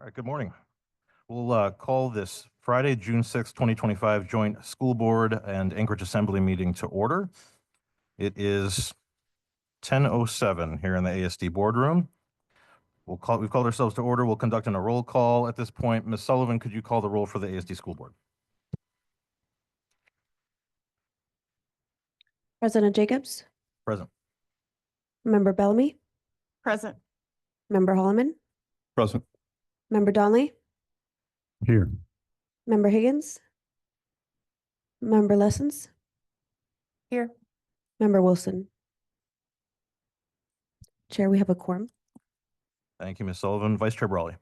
All right, good morning. We'll call this Friday, June 6th, 2025 joint school board and Anchorage Assembly meeting to order. It is 10:07 here in the ASD boardroom. We've called ourselves to order. We'll conduct a roll call at this point. Ms. Sullivan, could you call the roll for the ASD school board? President Jacobs, Present. Member Bellamy, Present. Member Holloman, Present. Member Donnelly, Here. Member Higgins, Member Lessons, Here. Member Wilson. Chair, we have a quorum. Thank you, Ms. Sullivan. Vice Chair Brawley.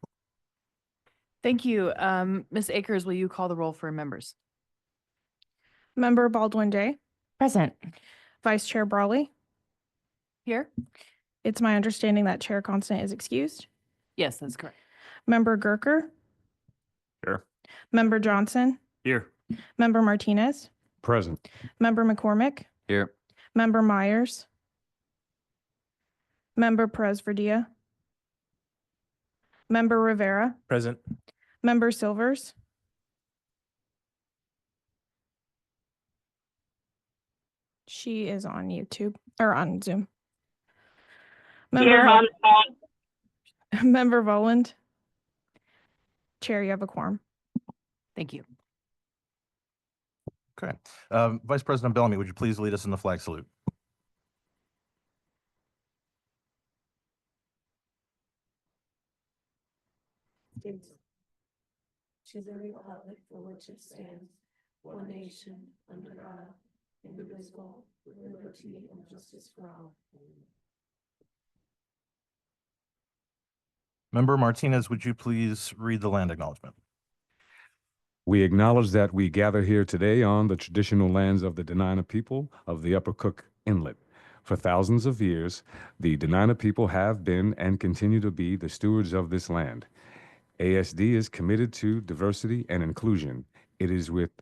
Thank you. Ms. Akers, will you call the roll for members? Member Baldwin Day, Present. Vice Chair Brawley. Here? It's my understanding that Chair Constant is excused. Yes, that's correct. Member Gerker. Here. Member Johnson. Here. Member Martinez. Present. Member McCormick. Here. Member Myers. Member Perez Verdia. Member Rivera. Present. Member Silvers. She is on YouTube or on Zoom. Here on phone. Member Voland. Chair, you have a quorum. Thank you. Okay. Vice President Bellamy, would you please lead us in the flag salute? To the republic for which it stands, one nation, under God, indivisible, with liberty and justice for all. Member Martinez, would you please read the land acknowledgement? We acknowledge that we gather here today on the traditional lands of the Dena'ina people of the Upper Cook Inlet. For thousands of years, the Dena'ina people have been and continue to be the stewards of this land. ASD is committed to diversity and inclusion. It is with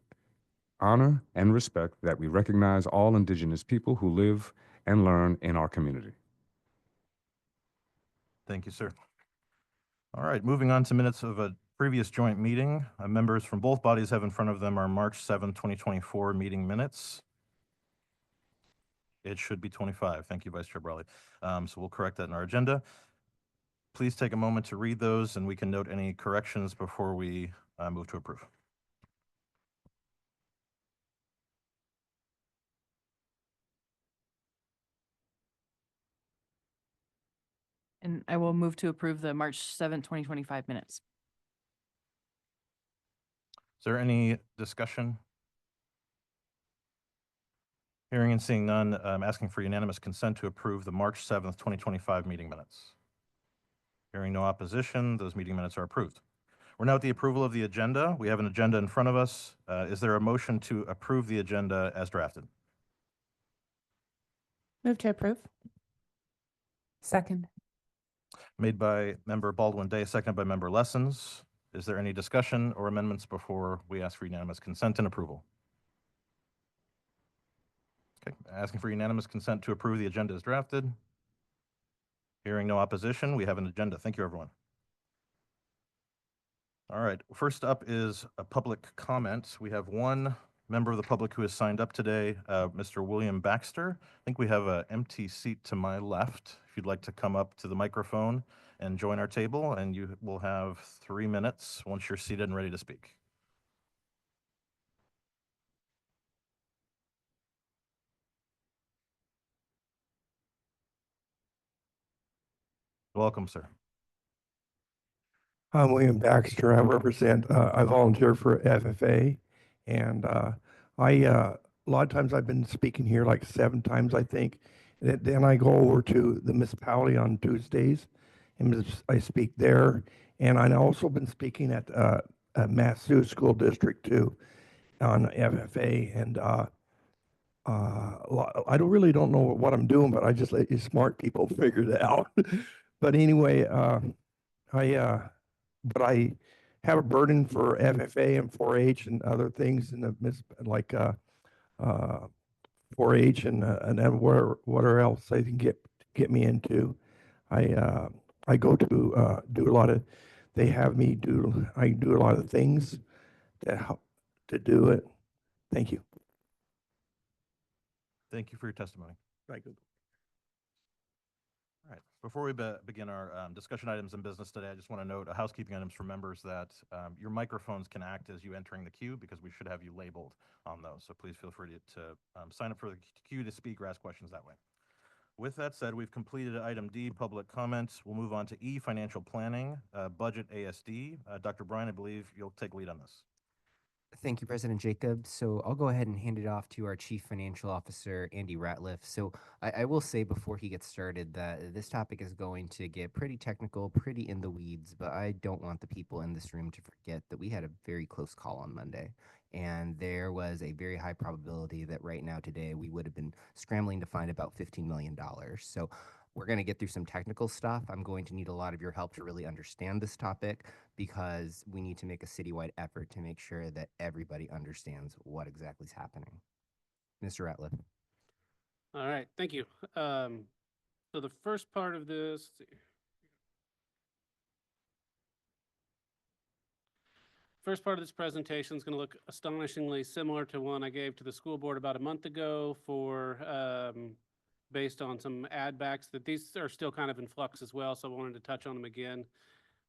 honor and respect that we recognize all Indigenous people who live and learn in our community. Thank you, sir. All right, moving on to minutes of a previous joint meeting. Members from both bodies have in front of them our March 7th, 2024 meeting minutes. It should be 25. Thank you, Vice Chair Brawley. So we'll correct that in our agenda. Please take a moment to read those and we can note any corrections before we move to approve. And I will move to approve the March 7th, 2025 minutes. Is there any discussion? Hearing and seeing none, I'm asking for unanimous consent to approve the March 7th, 2025 meeting minutes. Hearing no opposition, those meeting minutes are approved. We're now at the approval of the agenda. We have an agenda in front of us. Is there a motion to approve the agenda as drafted? Move to approve. Second. Made by Member Baldwin Day, seconded by Member Lessons. Is there any discussion or amendments before we ask for unanimous consent and approval? Okay, asking for unanimous consent to approve the agenda as drafted. Hearing no opposition, we have an agenda. Thank you, everyone. All right, first up is a public comment. We have one member of the public who has signed up today, Mr. William Baxter. I think we have an empty seat to my left. If you'd like to come up to the microphone and join our table, and you will have 3 minutes once you're seated and ready to speak. Welcome, sir. I'm William Baxter. I volunteer for FFA, and a lot of times I've been speaking here like 7 times, I think. Then I go over to the municipality on Tuesdays, and I speak there. And I've also been speaking at Massou School District too on FFA. And I don't know what I'm doing, but I just let you smart people figure it out. But anyway, but I have a burden for FFA and 4-H and other things in the like 4-H and whatever else they can get me into. I go to do a lot of they have me I do a lot of things to help to do it. Thank you. Thank you for your testimony. Thank you. All right, before we begin our discussion items and business today, I just want to note housekeeping items for members that your microphones can act as you entering the queue because we should have you labeled on those. So please feel free to sign up for the queue to speak or ask questions that way. With that said, we've completed item D, public comments. We'll move on to E, financial planning, budget ASD. Dr. Bryan, I believe you'll take lead on this. Thank you, President Jacob. So I'll go ahead and hand it off to our Chief Financial Officer, Andy Ratliff. So I will say before he gets started that this topic is going to get pretty technical, pretty in the weeds, but I don't want the people in this room to forget that we had a very close call on Monday. And there was a very high probability that right now today we would have been scrambling to find about $15 million. So we're going to get through some technical stuff. I'm going to need a lot of your help to really understand this topic because we need to make a citywide effort to make sure that everybody understands what exactly is happening. Mr. Ratliff. All right, thank you. So the first part of this, presentation is going to look astonishingly similar to one I gave to the school board about a month ago for based on some add backs. That these are still kind of in flux as well, so I wanted to touch on them again.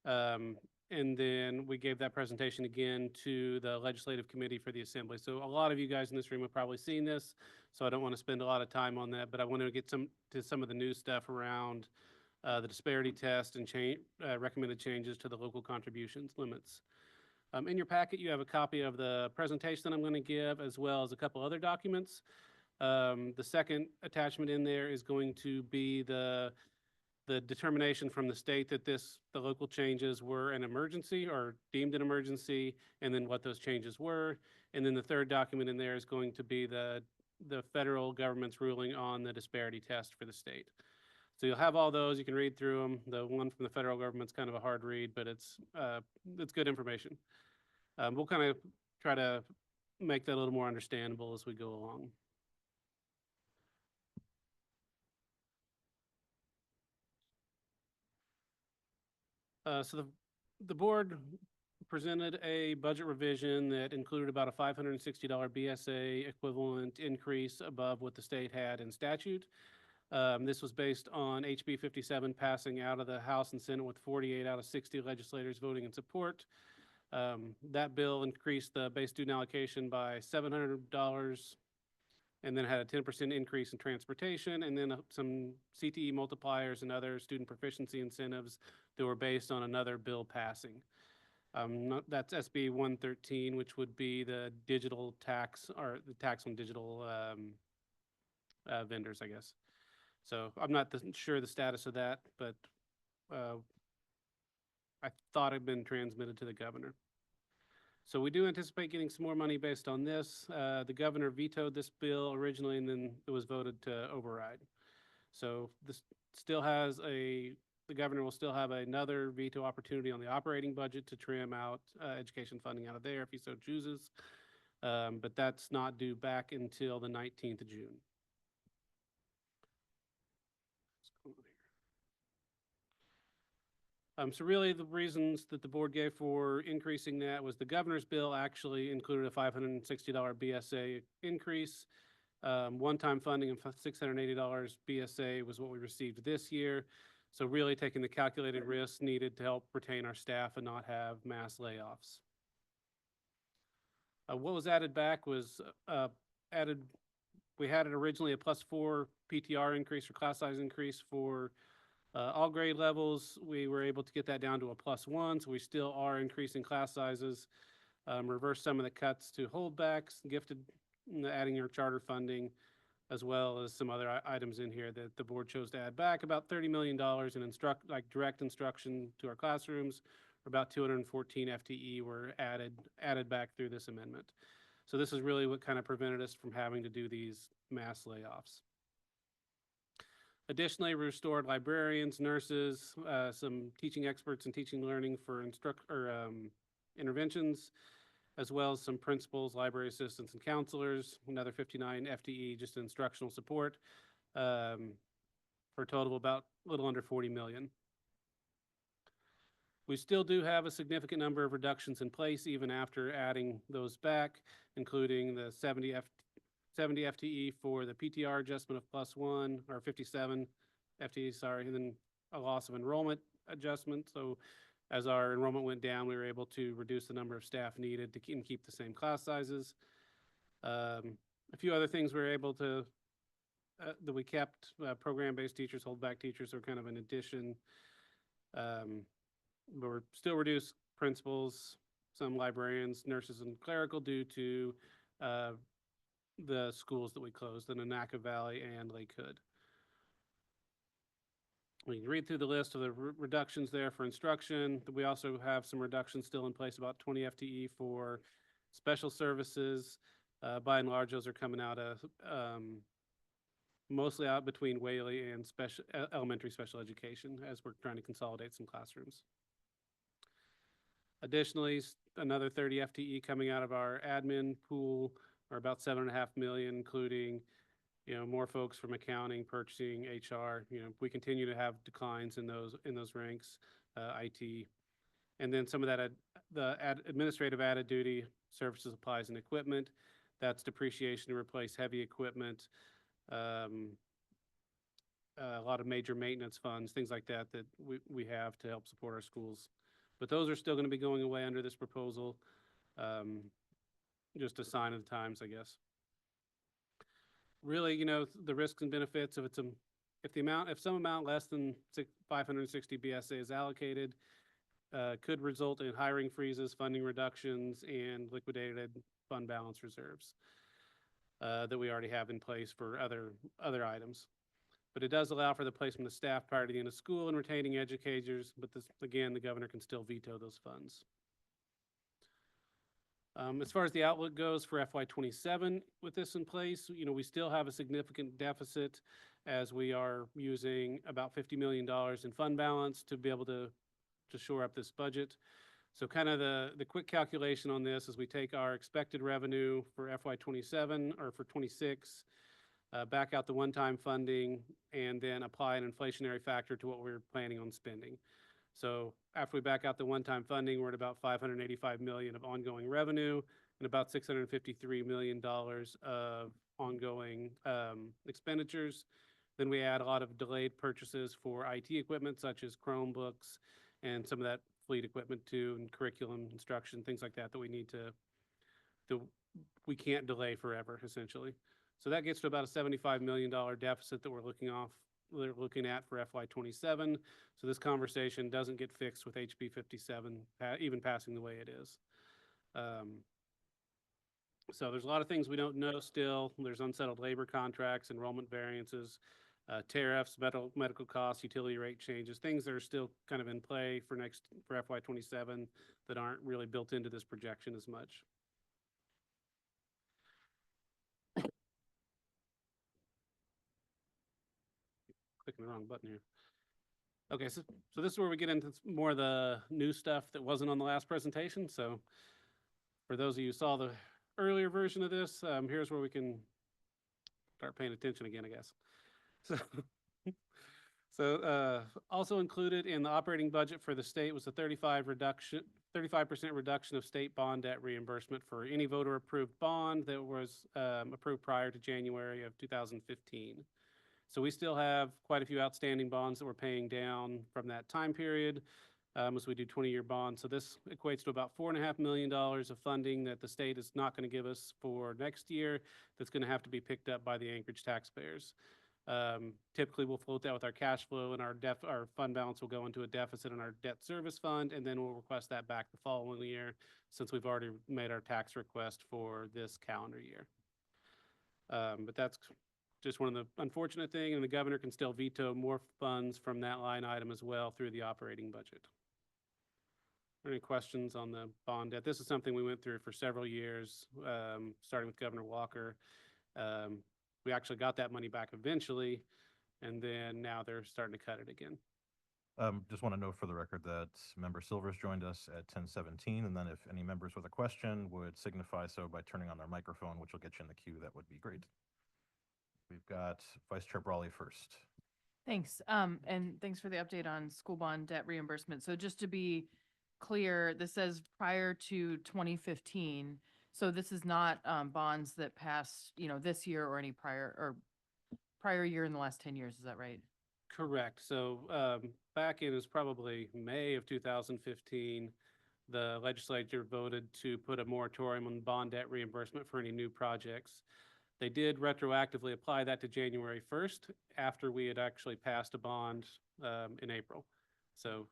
And then we gave that presentation again to the Legislative Committee for the Assembly. So a lot of you guys in this room have probably seen this, so I don't want to spend a lot of time on that, but I want to get to some of the new stuff around the disparity test and recommended changes to the local contributions limits. In your packet, you have a copy of the presentation that I'm going to give, as well as a couple other documents. The second attachment in there is going to be the determination from the state that the local changes were an emergency or deemed an emergency, and then what those changes were. And then the third document in there is going to be the federal government's ruling on the disparity test for the state. So you'll have all those. You can read through them. The one from the federal government's kind of a hard read, but it's good information. We'll kind of try to make that a little more understandable as we go along. So the board presented a budget revision that included about a $560 BSA equivalent increase above what the state had in statute. This was based on HB 57 passing out of the House and Senate with 48 out of 60 legislators voting in support. That bill increased the base student allocation by $700 and then had a 10% increase in transportation, and then some CTE multipliers and other student proficiency incentives that were based on another bill passing. That's SB 113, which would be the digital tax, or the tax on digital vendors, I guess. So I'm not sure the status of that, but I thought it had been transmitted to the governor. So we do anticipate getting some more money based on this. The governor vetoed this bill originally, and then it was voted to override. So this still has the governor will still have another veto opportunity on the operating budget to trim out education funding out of there if he so chooses. But that's not due back until the 19th of June. So really the reasons that the board gave for increasing that was the governor's bill actually included a $560 BSA increase. One-time funding of $680 BSA was what we received this year. So really taking the calculated risks needed to help retain our staff and not have mass layoffs. What was added back was we had it originally a +4 PTR increase or class size increase for all grade levels. We were able to get that down to a +1, so we still are increasing class sizes. Reverse some of the cuts to holdbacks, gifted, adding your charter funding, as well as some other items in here that the board chose to add back. About $30 million in direct instruction to our classrooms, or about 214 FTE were added back through this amendment. So this is really what kind of prevented us from having to do these mass layoffs. Additionally, we restored librarians, nurses, some teaching experts in teaching and learning for interventions, as well as some principals, library assistants, and counselors, another 59 FTE just instructional support, for a total of about a little under $40 million. We still do have a significant number of reductions in place even after adding those back, including the 70 FTE for the PTR adjustment of +1, or 57 FTE, sorry, and then a loss of enrollment adjustment. So as our enrollment went down, we were able to reduce the number of staff needed to keep the same class sizes. A few other things we were able to, that we kept, program-based teachers, holdback teachers are kind of an addition. We're still reduced principals, some librarians, nurses, and clerical due to the schools that we closed in Anaca Valley and Lake Hood. We can read through the list of the reductions there for instruction. We also have some reductions still in place, about 20 FTE for special services. By and large, those are coming out of mostly out between Whaley and elementary special education as we're trying to consolidate some classrooms. Additionally, another 30 FTE coming out of our admin pool, or about 7.5 million, including, more folks from accounting, purchasing, HR. We continue to have declines in those ranks, IT, and then some of that administrative added duty, services, supplies, and equipment. That's depreciation to replace heavy equipment, a lot of major maintenance funds, things like that we have to help support our schools. But those are still going to be going away under this proposal. Just a sign of the times, I guess. Really, the risks and benefits of if some amount less than 560 BSA is allocated, could result in hiring freezes, funding reductions, and liquidated fund balance reserves that we already have in place for other items. But it does allow for the placement of staff prior to the end of school and retaining educators, but again, the governor can still veto those funds. As far as the outlook goes for FY27 with this in place, we still have a significant deficit as we are using about $50 million in fund balance to be able to shore up this budget. So kind of the quick calculation on this is we take our expected revenue for FY27 or for 26, back out the one-time funding, and then apply an inflationary factor to what we're planning on spending. So after we back out the one-time funding, we're at about $585 million of ongoing revenue and about $653 million of ongoing expenditures. Then we add a lot of delayed purchases for IT equipment, such as Chromebooks and some of that fleet equipment too, and curriculum instruction, things like that we need we can't delay forever, essentially. So that gets to about a $75 million deficit that we're looking at for FY27. So this conversation doesn't get fixed with HB 57, even passing the way it is. So there's a lot of things we don't know still. There's unsettled labor contracts, enrollment variances, tariffs, medical costs, utility rate changes, things that are still kind of in play for FY27 that aren't really built into this projection as much. Clicking the wrong button here. Okay, so this is where we get into more of the new stuff that wasn't on the last presentation. So for those of you who saw the earlier version of this, here's where we can start paying attention again, I guess. So also included in the operating budget for the state was a 35% reduction of state bond debt reimbursement for any voter approved bond that was approved prior to January of 2015. So we still have quite a few outstanding bonds that we're paying down from that time period as we do 20-year bonds. So this equates to about $4.5 million of funding that the state is not going to give us for next year. That's going to have to be picked up by the Anchorage taxpayers. Typically, we'll float that with our cash flow, and our fund balance will go into a deficit in our debt service fund, and then we'll request that back the following year since we've already made our tax request for this calendar year. But that's just one of the unfortunate things, and the governor can still veto more funds from that line item as well through the operating budget. Any questions on the bond debt? This is something we went through for several years, starting with Governor Walker. We actually got that money back eventually, and then now they're starting to cut it again. Just want to note for the record that Member Silvers joined us at 10:17, and then if any members with a question would signify so by turning on their microphone, which will get you in the queue, that would be great. We've got Vice Chair Brawley first. Thanks. And thanks for the update on school bond debt reimbursement. So just to be clear, this says prior to 2015. So this is not bonds that passed, this year or any prior year in the last 10 years. Is that right? Correct. So back in, it was probably May of 2015, the legislature voted to put a moratorium on bond debt reimbursement for any new projects. They did retroactively apply that to January 1st after we had actually passed a bond in April. So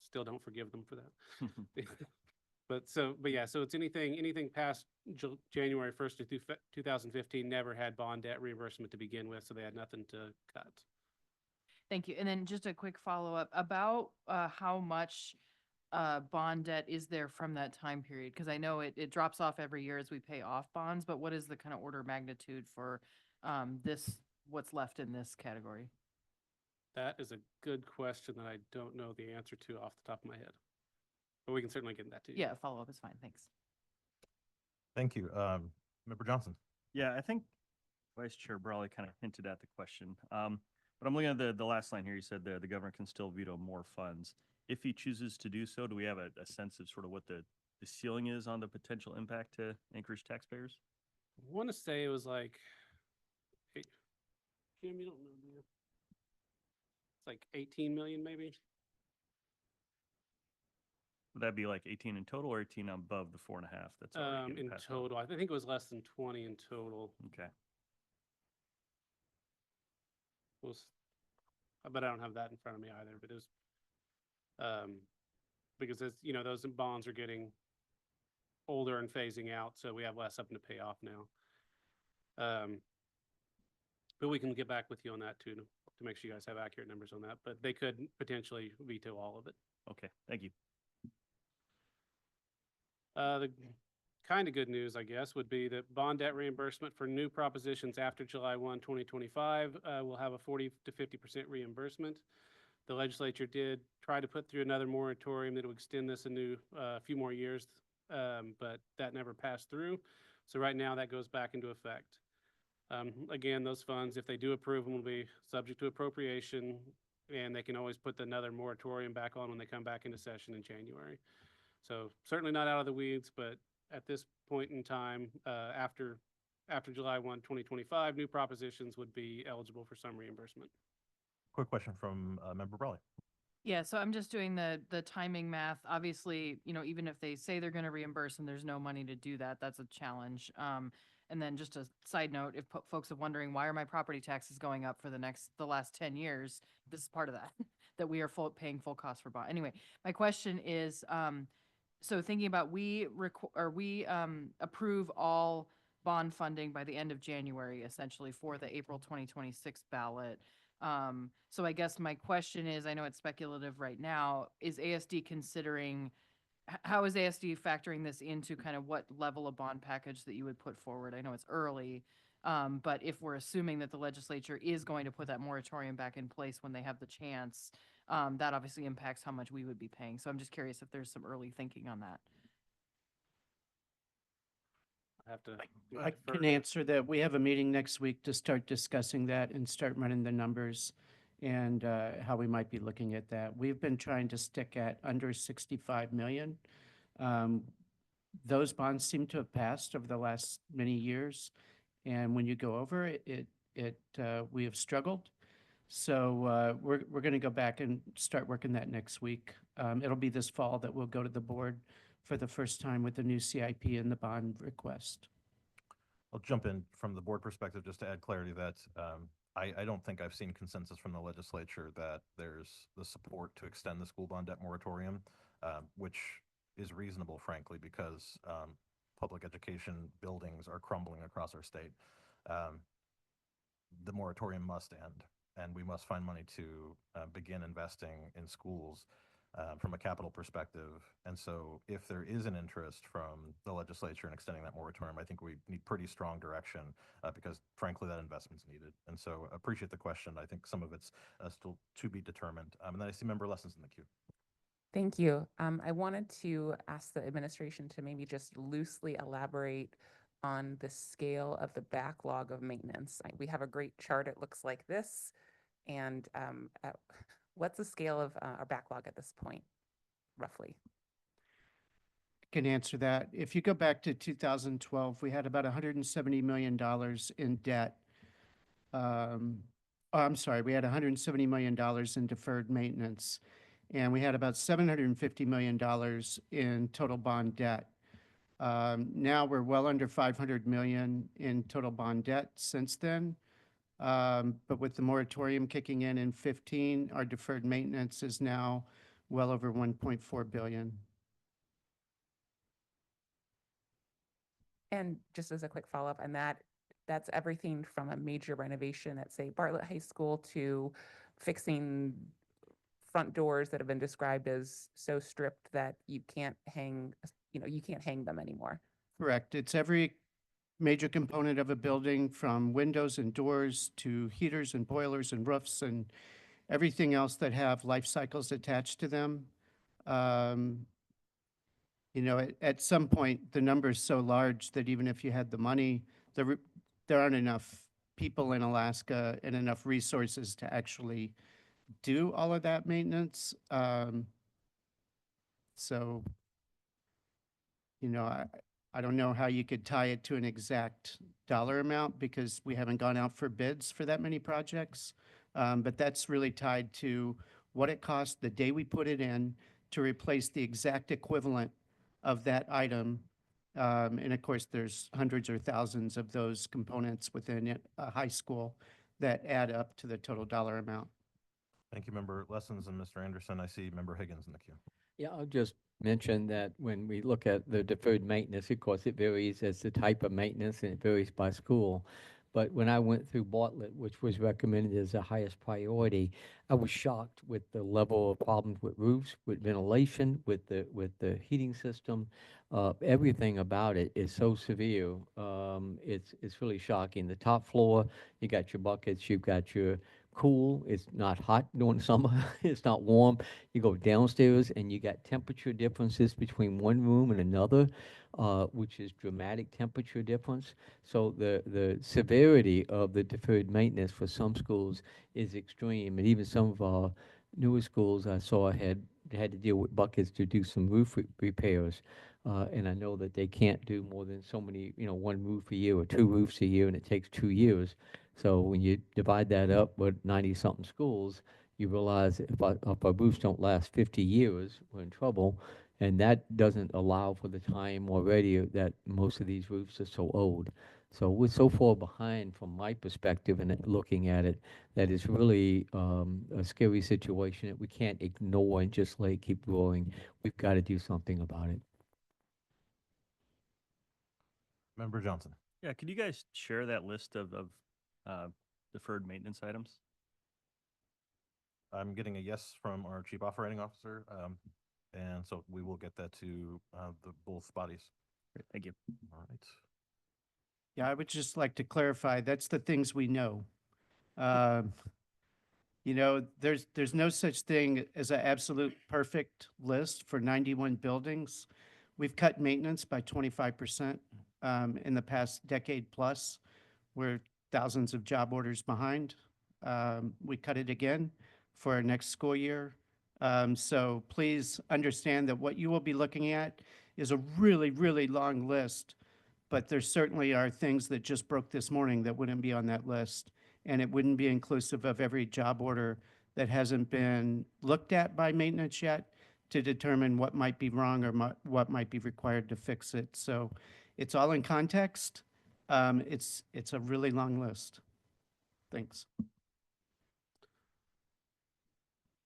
still don't forgive them for that. But yeah, so it's anything past January 1st of 2015 never had bond debt reimbursement to begin with, so they had nothing to cut. Thank you. And then just a quick follow-up about how much bond debt is there from that time period? Because I know it drops off every year as we pay off bonds, but what is the kind of order of magnitude for what's left in this category? That is a good question that I don't know the answer to off the top of my head. But we can certainly get that to you. Yeah, follow-up is fine. Thanks. Thank you. Member Johnson. Yeah, I think Vice Chair Brawley kind of hinted at the question. But I'm looking at the last line here. You said the governor can still veto more funds. If he chooses to do so, do we have a sense of sort of what the ceiling is on the potential impact to Anchorage taxpayers? I want to say it was like, Jim, you don't know, do you? It's like 18 million maybe. Would that be like 18 in total or 18 above the 4.5? That's already getting In passed on? total, I think it was less than 20 in total. Okay. But I don't have that in front of me either. But it was because it's, those bonds are getting older and phasing out, so we have less of them to pay off now. But we can get back with you on that too, to make sure you guys have accurate numbers on that. But they could potentially veto all of it. Okay. Thank you. The kind of good news, I guess, would be that bond debt reimbursement for new propositions after July 1, 2025 will have a 40 to 50% reimbursement. The legislature did try to put through another moratorium that would extend this a few more years, but that never passed through. So right now that goes back into effect. Again, those funds, if they do approve them, will be subject to appropriation, and they can always put another moratorium back on when they come back into session in January. So certainly not out of the weeds, but at this point in time, after July 1, 2025, new propositions would be eligible for some reimbursement. Quick question from Member Brawley. Yeah, so I'm just doing the timing math. Obviously, even if they say they're going to reimburse and there's no money to do that, that's a challenge. And then just a side note, if folks are wondering, why are my property taxes going up for the last 10 years? This is part of that, that we are paying full cost for bond. Anyway, my question is, so thinking about we approve all bond funding by the end of January, essentially for the April 2026 ballot. So I guess my question is, I know it's speculative right now, is ASD considering, how is ASD factoring this into kind of what level of bond package that you would put forward? I know it's early, but if we're assuming that the legislature is going to put that moratorium back in place when they have the chance, that obviously impacts how much we would be paying. So I'm just curious if there's some early thinking on that. I have to. I can answer that. We have a meeting next week to start discussing that and start running the numbers and how we might be looking at that. We've been trying to stick at under 65 million. Those bonds seem to have passed over the last many years. And when you go over it, we have struggled. So we're going to go back and start working that next week. It'll be this fall that we'll go to the board for the first time with the new CIP and the bond request. I'll jump in from the board perspective just to add clarity that I don't think I've seen consensus from the legislature that there's the support to extend the school bond debt moratorium, which is reasonable, frankly, because public education buildings are crumbling across our state. The moratorium must end, and we must find money to begin investing in schools from a capital perspective. And so if there is an interest from the legislature in extending that moratorium, I think we need pretty strong direction because frankly, that investment's needed. And so appreciate the question. I think some of it's still to be determined. And then I see member Lessons in the queue. Thank you. I wanted to ask the administration to maybe just loosely elaborate on the scale of the backlog of maintenance. We have a great chart. It looks like this. And What's the scale of our backlog at this point, roughly? Can answer that. If you go back to 2012, we had about $170 million in debt. I'm sorry, we had $170 million in deferred maintenance, and we had about $750 million in total bond debt. Now we're well under 500 million in total bond debt since then. But with the moratorium kicking in 15, our deferred maintenance is now well over 1.4 billion. And just as a quick follow-up on that, that's everything from a major renovation at, say, Bartlett High School to fixing front doors that have been described as so stripped that you can't hang, you can't hang them anymore. Correct. It's every major component of a building, from windows and doors to heaters and boilers and roofs and everything else that have life cycles attached to them. At some point, the number is so large that even if you had the money, there aren't enough people in Alaska and enough resources to actually do all of that maintenance. So, I don't know how you could tie it to an exact dollar amount because we haven't gone out for bids for that many projects. But that's really tied to what it costs the day we put it in to replace the exact equivalent of that item. And of course, there's hundreds or thousands of those components within a high school that add up to the total dollar amount. Thank you, Member Lessons and Mr. Anderson. I see Member Higgins in the queue. Yeah, I'll just mention that when we look at the deferred maintenance, of course, it varies as the type of maintenance and it varies by school. But when I went through Bartlett, which was recommended as the highest priority, I was shocked with the level of problems with roofs, with ventilation, with the heating system. Everything about it is so severe. It's really shocking. The top floor, you got your buckets, you've got your cool. It's not hot during summer. It's not warm. You go downstairs and you got temperature differences between one room and another, which is dramatic temperature difference. So the severity of the deferred maintenance for some schools is extreme, and even some of our newer schools I saw had to deal with buckets to do some roof repairs. And I know that they can't do more than so many, one roof a year or two roofs a year, and it takes 2 years. So when you divide that up with 90-something schools, you realize if our roofs don't last 50 years, we're in trouble. And that doesn't allow for the time already that most of these roofs are so old. So we're so far behind from my perspective and looking at it that it's really a scary situation that we can't ignore and just let it keep growing. We've got to do something about it. Member Johnson. Yeah, could you guys share that list of deferred maintenance items? I'm getting a yes from our Chief Operating Officer, and so we will get that to both bodies. Great, thank you. All right. Yeah, I would just like to clarify, that's the things we know. There's no such thing as an absolute perfect list for 91 buildings. We've cut maintenance by 25% in the past decade plus. We're thousands of job orders behind. We cut it again for our next school year. So please understand that what you will be looking at is a really, really long list, but there certainly are things that just broke this morning that wouldn't be on that list. And it wouldn't be inclusive of every job order that hasn't been looked at by maintenance yet to determine what might be wrong or what might be required to fix it. So it's all in context. It's a really long list. Thanks.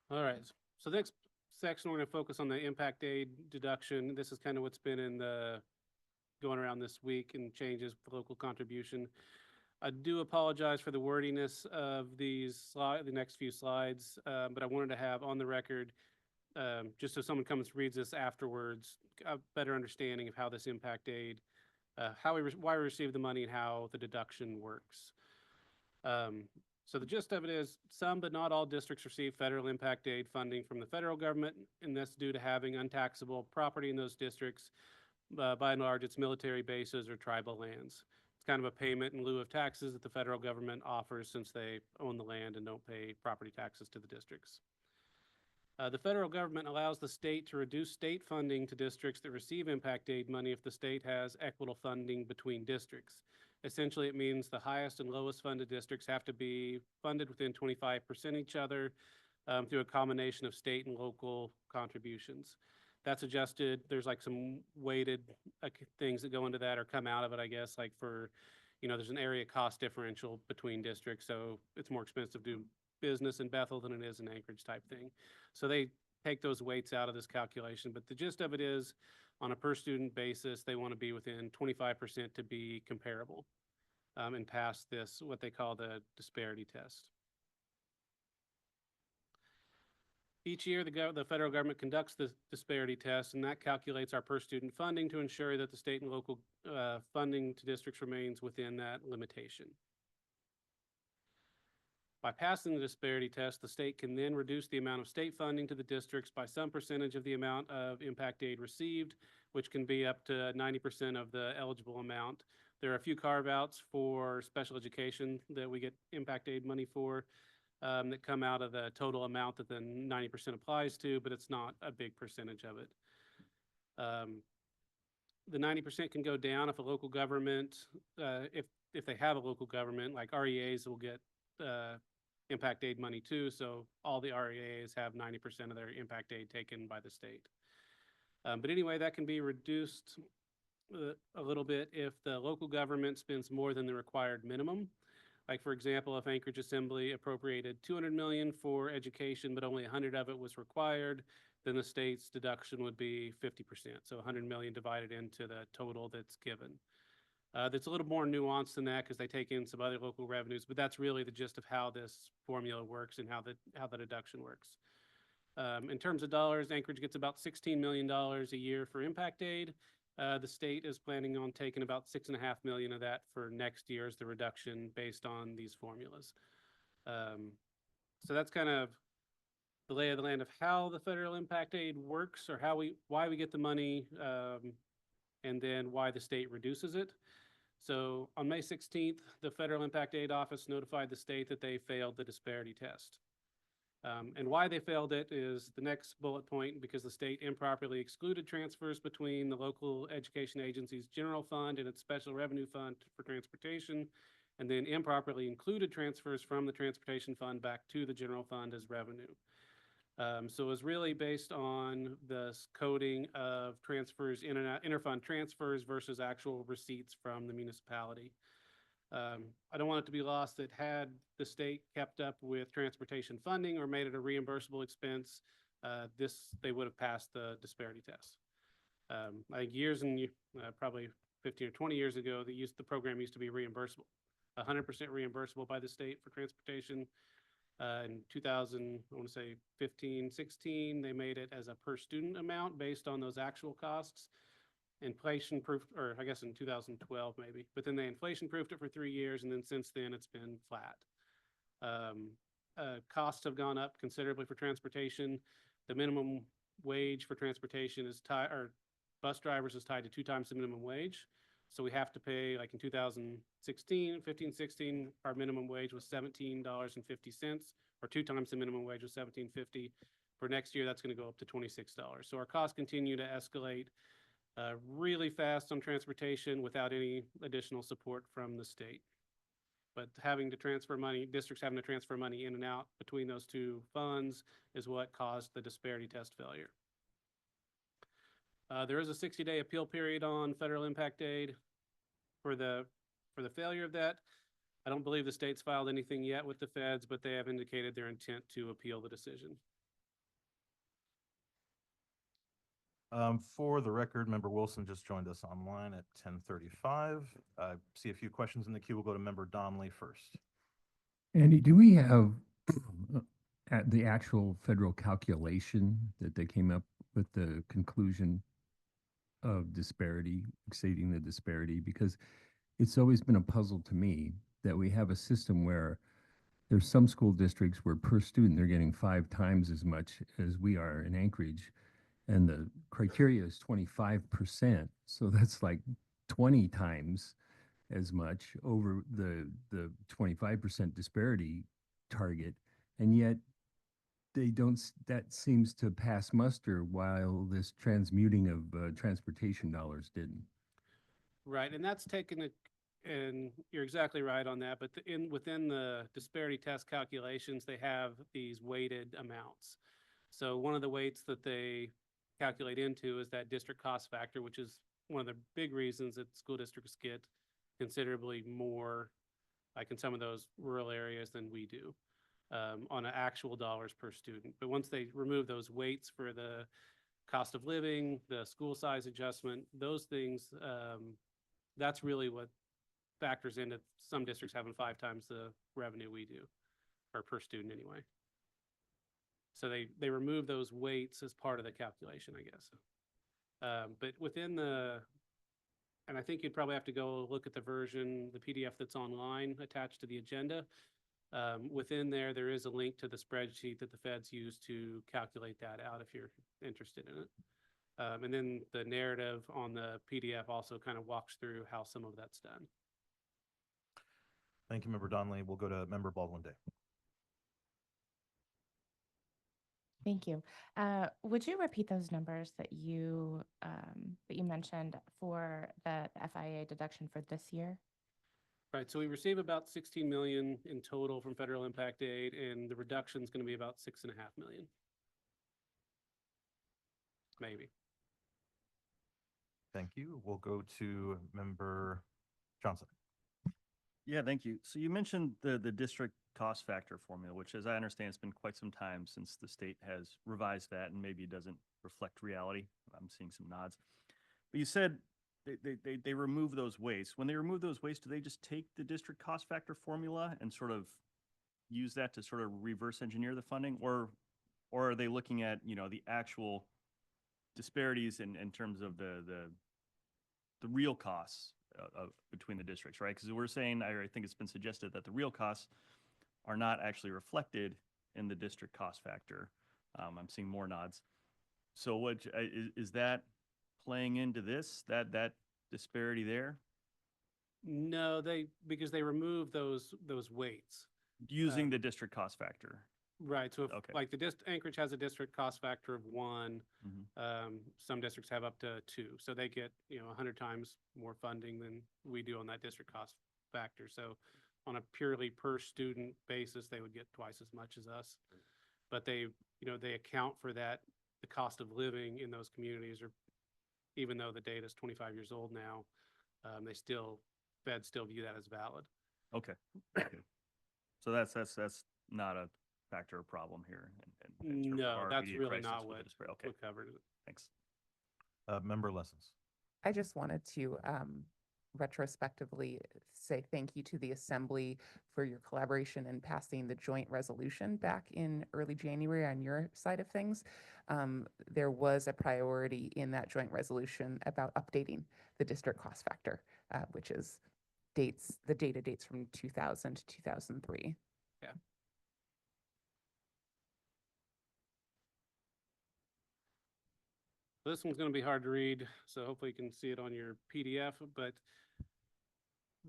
All right, so the next section, we're going to focus on the impact aid deduction. This is kind of what's been going around this week and changes for local contribution. I do apologize for the wordiness of the next few slides, but I wanted to have on the record, just so someone comes and reads this afterwards, a better understanding of how this impact aid, why we receive the money and how the deduction works. So the gist of it is some but not all districts receive federal impact aid funding from the federal government, and that's due to having untaxable property in those districts. By and large, it's military bases or tribal lands. It's kind of a payment in lieu of taxes that the federal government offers since they own the land and don't pay property taxes to the districts. The federal government allows the state to reduce state funding to districts that receive impact aid money if the state has equitable funding between districts. Essentially, it means the highest and lowest funded districts have to be funded within 25% each other through a combination of state and local contributions. That's adjusted. There's like some weighted things that go into that or come out of it, I guess, like for, there's an area cost differential between districts. So it's more expensive to do business in Bethel than it is in Anchorage type thing. So they take those weights out of this calculation. But the gist of it is, on a per student basis, they want to be within 25% to be comparable and pass this, what they call the disparity test. Each year, the federal government conducts the disparity test, and that calculates our per student funding to ensure that the state and local funding to districts remains within that limitation. By passing the disparity test, the state can then reduce the amount of state funding to the districts by some percentage of the amount of impact aid received, which can be up to 90% of the eligible amount. There are a few carve-outs for special education that we get impact aid money for that come out of the total amount that the 90% applies to, but it's not a big percentage of it. The 90% can go down if a local government, if they have a local government, like REAs will get impact aid money too, so all the REAs have 90% of their impact aid taken by the state. But anyway, that can be reduced a little bit if the local government spends more than the required minimum. Like for example, if Anchorage Assembly appropriated $200 million for education, but only 100 of it was required, then the state's deduction would be 50%. So 100 million divided into the total that's given. That's a little more nuanced than that because they take in some other local revenues, but that's really the gist of how this formula works and how the deduction works. In terms of dollars, Anchorage gets about $16 million a year for impact aid. The state is planning on taking about $6.5 million of that for next year as the reduction based on these formulas. So that's kind of the lay of the land of how the federal impact aid works, or why we get the money, and then why the state reduces it. So on May 16th, the Federal Impact Aid Office notified the state that they failed the disparity test. And why they failed it is the next bullet point, because the state improperly excluded transfers between the local education agency's general fund and its special revenue fund for transportation, and then improperly included transfers from the transportation fund back to the general fund as revenue. So it was really based on the coding of transfers, interfund transfers versus actual receipts from the municipality. I don't want it to be lost that had the state kept up with transportation funding or made it a reimbursable expense, they would have passed the disparity test. I think probably 15 or 20 years ago, the program used to be reimbursable, 100% reimbursable by the state for transportation. In 2000, I want to say 15, 16, they made it as a per student amount based on those actual costs. Inflation proofed, or I guess in 2012 maybe, but then they inflation proofed it for 3 years, and then since then it's been flat. Costs have gone up considerably for transportation. The minimum wage for transportation is tied, or bus drivers is tied to 2 times the minimum wage. So we have to pay, like in 2016, 15, 16, our minimum wage was $17.50, or 2 times the minimum wage was $17.50. For next year, that's going to go up to $26. So our costs continue to escalate really fast on transportation without any additional support from the state. But having to transfer money, districts having to transfer money in and out between those 2 funds is what caused the disparity test failure. There is a 60-day appeal period on federal impact aid for the failure of that. I don't believe the state's filed anything yet with the feds, but they have indicated their intent to appeal the decision. For the record, Member Wilson just joined us online at 10:35. I see a few questions in the queue. We'll go to Member Donnelly first. Andy, do we have at the actual federal calculation that they came up with the conclusion of disparity, exceeding the disparity? Because it's always been a puzzle to me that we have a system where there's some school districts where per student they're getting 5 times as much as we are in Anchorage, and the criteria is 25%. So that's like 20 times as much over the 25% disparity target. And yet they don't, that seems to pass muster while this transmuting of transportation dollars didn't. Right, and that's taken a, and you're exactly right on that, but within the disparity test calculations, they have these weighted amounts. So one of the weights that they calculate into is that district cost factor, which is one of the big reasons that school districts get considerably more, like in some of those rural areas, than we do on an actual dollars per student. But once they remove those weights for the cost of living, the school size adjustment, those things, that's really what factors into some districts having 5 times the revenue we do, or per student anyway. So they remove those weights as part of the calculation, I guess. But within the, and I think you'd probably have to go look at the version, the PDF that's online attached to the agenda. Within there, there is a link to the spreadsheet that the feds use to calculate that out if you're interested in it. And then the narrative on the PDF also kind of walks through how some of that's done. Thank you, Member Donnelly. We'll go to Member Baldwin Day. Thank you. Would you repeat those numbers that you mentioned for the FIA deduction for this year? Right, so we receive about 16 million in total from federal impact aid, and the reduction is going to be about 6.5 million. Maybe. Thank you. We'll go to Member Johnson. Yeah, thank you. So you mentioned the district cost factor formula, which, as I understand, it's been quite some time since the state has revised that, and maybe it doesn't reflect reality. I'm seeing some nods. But you said they remove those weights. When they remove those weights, do they just take the district cost factor formula and sort of use that to sort of reverse engineer the funding, or are they looking at, you know, the actual disparities in terms of the real costs between the districts, right? Because we're saying, I think it's been suggested that the real costs are not actually reflected in the district cost factor. I'm seeing more nods. So what is that playing into this, that disparity there? No, because they remove those weights. Using the district cost factor. Right, so if, Okay. like Anchorage has a district cost factor of 1, Mm-hmm. some districts have up to 2. So they get, 100 times more funding than we do on that district cost factor. So on a purely per student basis, they would get twice as much as us. But they account for that, the cost of living in those communities, or even though the data is 25 years old now, feds still view that as valid. Okay. Okay. So that's not a factor or problem here. In terms of No, our that's immediate really crisis not with what the disparity. Okay. covered it. Thanks. Member Lessons. I just wanted to retrospectively say thank you to the Assembly for your collaboration in passing the joint resolution back in early January on your side of things. There was a priority in that joint resolution about updating the district cost factor, which is the data dates from 2000 to 2003. Yeah. This one's going to be hard to read, so hopefully you can see it on your PDF, but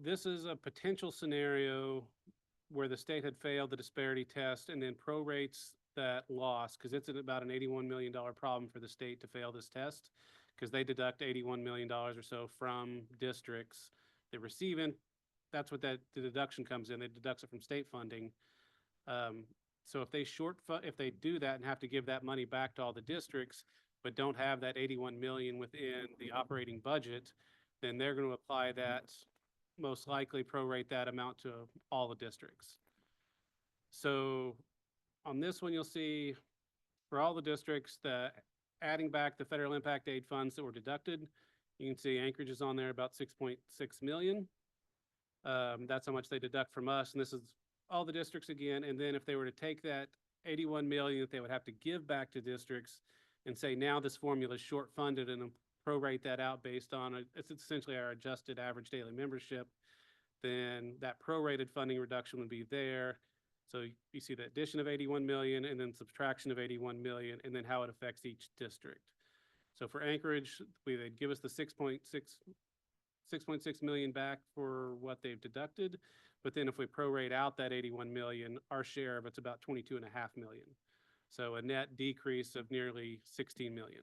this is a potential scenario where the state had failed the disparity test and then prorates that loss, because it's about an $81 million problem for the state to fail this test, because they deduct $81 million or so from districts that receive it. That's what the deduction comes in. They deduct it from state funding. So if they do that and have to give that money back to all the districts, but don't have that 81 million within the operating budget, then they're going to apply that, most likely prorate that amount to all the districts. So on this one, you'll see for all the districts, adding back the federal impact aid funds that were deducted, you can see Anchorage is on there about 6.6 million. That's how much they deduct from us. And this is all the districts again. And then if they were to take that 81 million that they would have to give back to districts and say, now this formula is short funded, and prorate that out based on it's essentially our adjusted average daily membership, then that prorated funding reduction would be there. So you see the addition of 81 million and then subtraction of 81 million, and then how it affects each district. So for Anchorage, they'd give us the 6.6 million back for what they've deducted. But then if we prorate out that 81 million, our share of it's about 22.5 million. So a net decrease of nearly 16 million.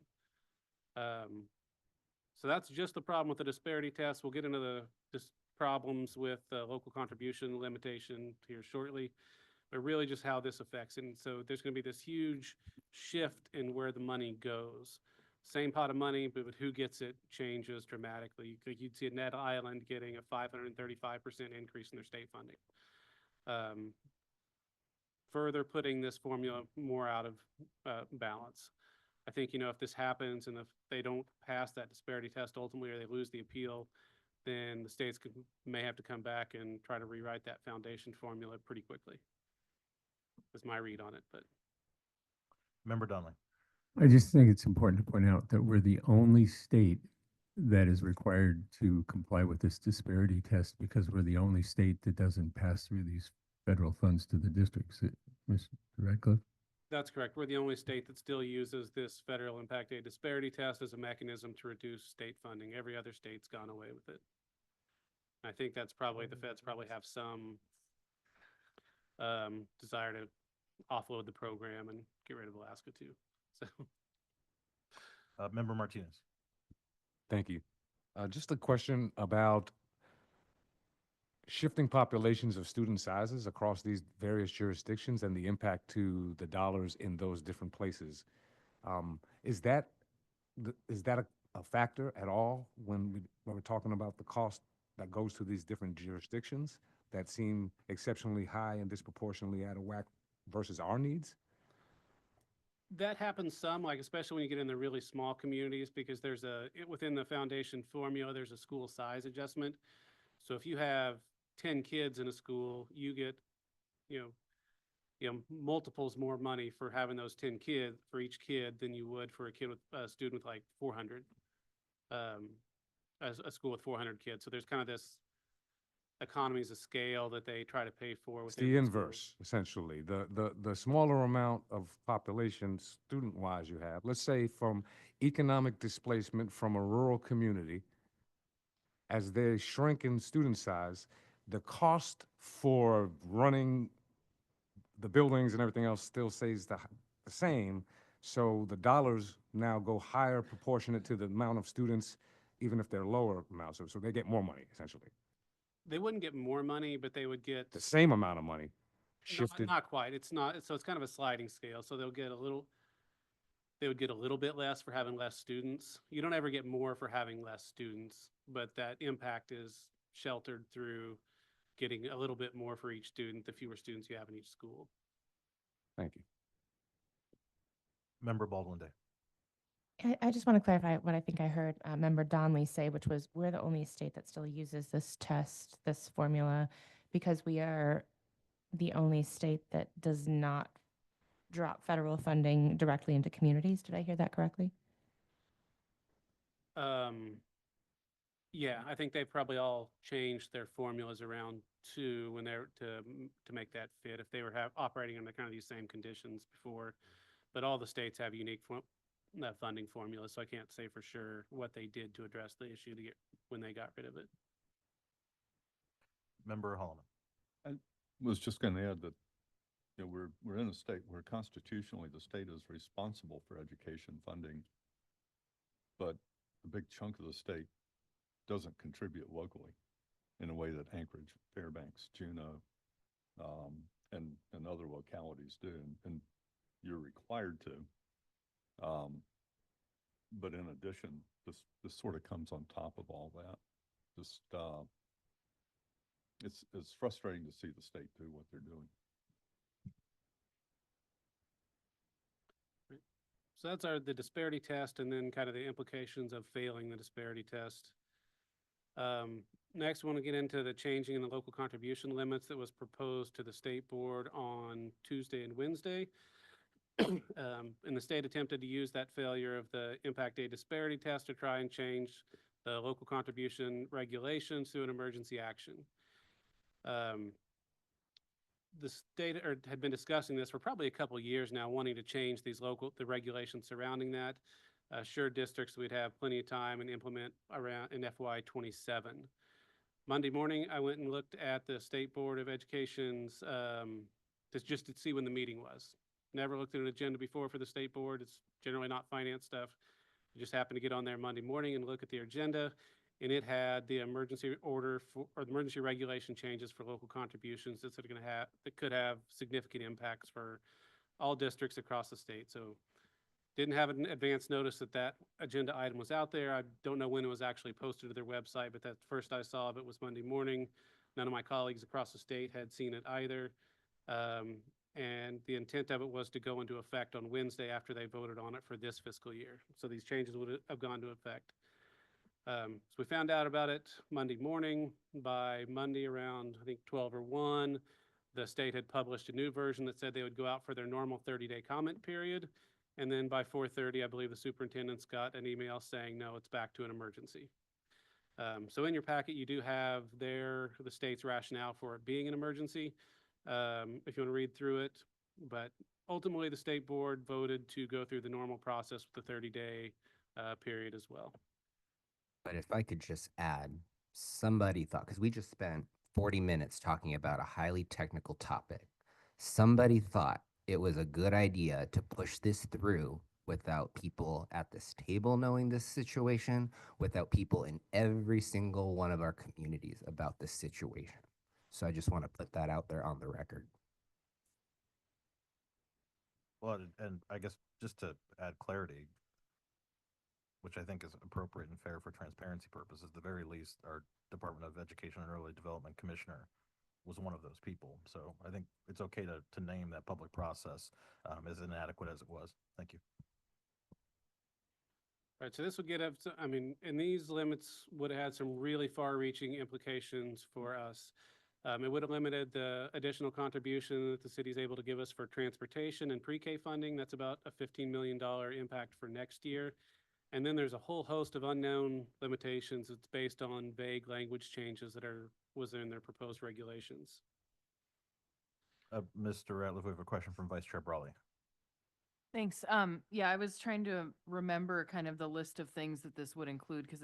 So that's just the problem with the disparity test. We'll get into the problems with local contribution limitation here shortly, but really just how this affects. And so there's going to be this huge shift in where the money goes. Same pot of money, but who gets it changes dramatically. You'd see a Net Island getting a 535% increase in their state funding. Further putting this formula more out of balance. I think, if this happens and if they don't pass that disparity test ultimately, or they lose the appeal, then the states may have to come back and try to rewrite that foundation formula pretty quickly. That's my read on it, but. Member Donnelly. I just think it's important to point out that we're the only state that is required to comply with this disparity test because we're the only state that doesn't pass through these federal funds to the districts. Mr. Radcliffe? That's correct. We're the only state that still uses this federal impact aid disparity test as a mechanism to reduce state funding. Every other state's gone away with it. I think that's probably, the feds probably have some desire to offload the program and get rid of Alaska too. So, Member Martinez. Thank you. Just a question about shifting populations of student sizes across these various jurisdictions and the impact to the dollars in those different places. Is that a factor at all when we're talking about the cost that goes to these different jurisdictions that seem exceptionally high and disproportionately out of whack versus our needs? that happens some, like especially when you get in the really small communities, because within the foundation formula, there's a school size adjustment. So if you have 10 kids in a school, you get, multiples more money for having those 10 kids for each kid than you would for a student with like 400, a school with 400 kids. So there's kind of this economies of scale that they try to pay for. It's the inverse, essentially. The smaller amount of population student-wise you have, let's say from economic displacement from a rural community, as they shrink in student size, the cost for running the buildings and everything else still stays the same. So the dollars now go higher proportionate to the amount of students, even if they're lower amounts. So they get more money, essentially. They wouldn't get more money, but they would get The same amount of money shifted. No, not quite. It's not. So it's kind of a sliding scale. So they would get a little bit less for having less students. You don't ever get more for having less students, but that impact is sheltered through getting a little bit more for each student, the fewer students you have in each school. Thank you. Member Baldwin Day. I just want to clarify what I think I heard Member Donnelly say, which was we're the only state that still uses this test, this formula, because we are the only state that does not drop federal funding directly into communities. Did I hear that correctly? Yeah, I think they probably all changed their formulas around too when they're to make that fit. If they were operating under kind of these same conditions before, but all the states have unique funding formulas, so I can't say for sure what they did to address the issue when they got rid of it. Member Holloman. I was just going to add that we're in a state where constitutionally the state is responsible for education funding, but a big chunk of the state doesn't contribute locally in a way that Anchorage, Fairbanks, Juneau, and other localities do, and you're required to. But in addition, this sort of comes on top of all that. It's frustrating to see the state do what they're doing. So that's the disparity test, and then kind of the implications of failing the disparity test. Next, I want to get into the changing in the local contribution limits that was proposed to the state board on Tuesday and Wednesday. And the state attempted to use that failure of the impact aid disparity test to try and change the local contribution regulations through an emergency action. The state had been discussing this for probably a couple of years now, wanting to change the regulations surrounding that. Assured districts we'd have plenty of time and implement around in FY27. Monday morning, I went and looked at the State Board of Education's just to see when the meeting was. never looked at an agenda before for the state board. It's generally not finance stuff. I just happened to get on there Monday morning and look at the agenda, and it had the emergency order for, or the emergency regulation changes for local contributions that could have significant impacts for all districts across the state. So didn't have an advance notice that that agenda item was out there. I don't know when it was actually posted to their website, but that first I saw of it was Monday morning. None of my colleagues across the state had seen it either. And the intent of it was to go into effect on Wednesday after they voted on it for this fiscal year. So these changes would have gone into effect. So we found out about it Monday morning. By Monday around, I think 12 or 1, the state had published a new version that said they would go out for their normal 30-day comment period. And then by 4:30, I believe the superintendent's got an email saying, no, it's back to an emergency. So in your packet, you do have the state's rationale for it being an emergency, if you want to read through it. But ultimately, the state board voted to go through the normal process with the 30-day period as well. But if I could just add, somebody thought, because we just spent 40 minutes talking about a highly technical topic, somebody thought it was a good idea to push this through without people at this table knowing this situation, without people in every single one of our communities about this situation. So I just want to put that out there on the record. Well, and I guess just to add clarity, which I think is appropriate and fair for transparency purposes, at the very least, our Department of Education and Early Development Commissioner was one of those people. So I think it's okay to name that public process as inadequate as it was. Thank you. Right, so this would get up, I mean, and these limits would have had some really far-reaching implications for us. It would have limited the additional contribution that the city is able to give us for transportation and pre-K funding. That's about a $15 million impact for next year. And then there's a whole host of unknown limitations that's based on vague language changes that was in their proposed regulations. Mr. Ratliff, we have a question from Vice Chair Brawley. Thanks. Yeah, I was trying to remember kind of the list of things that this would include because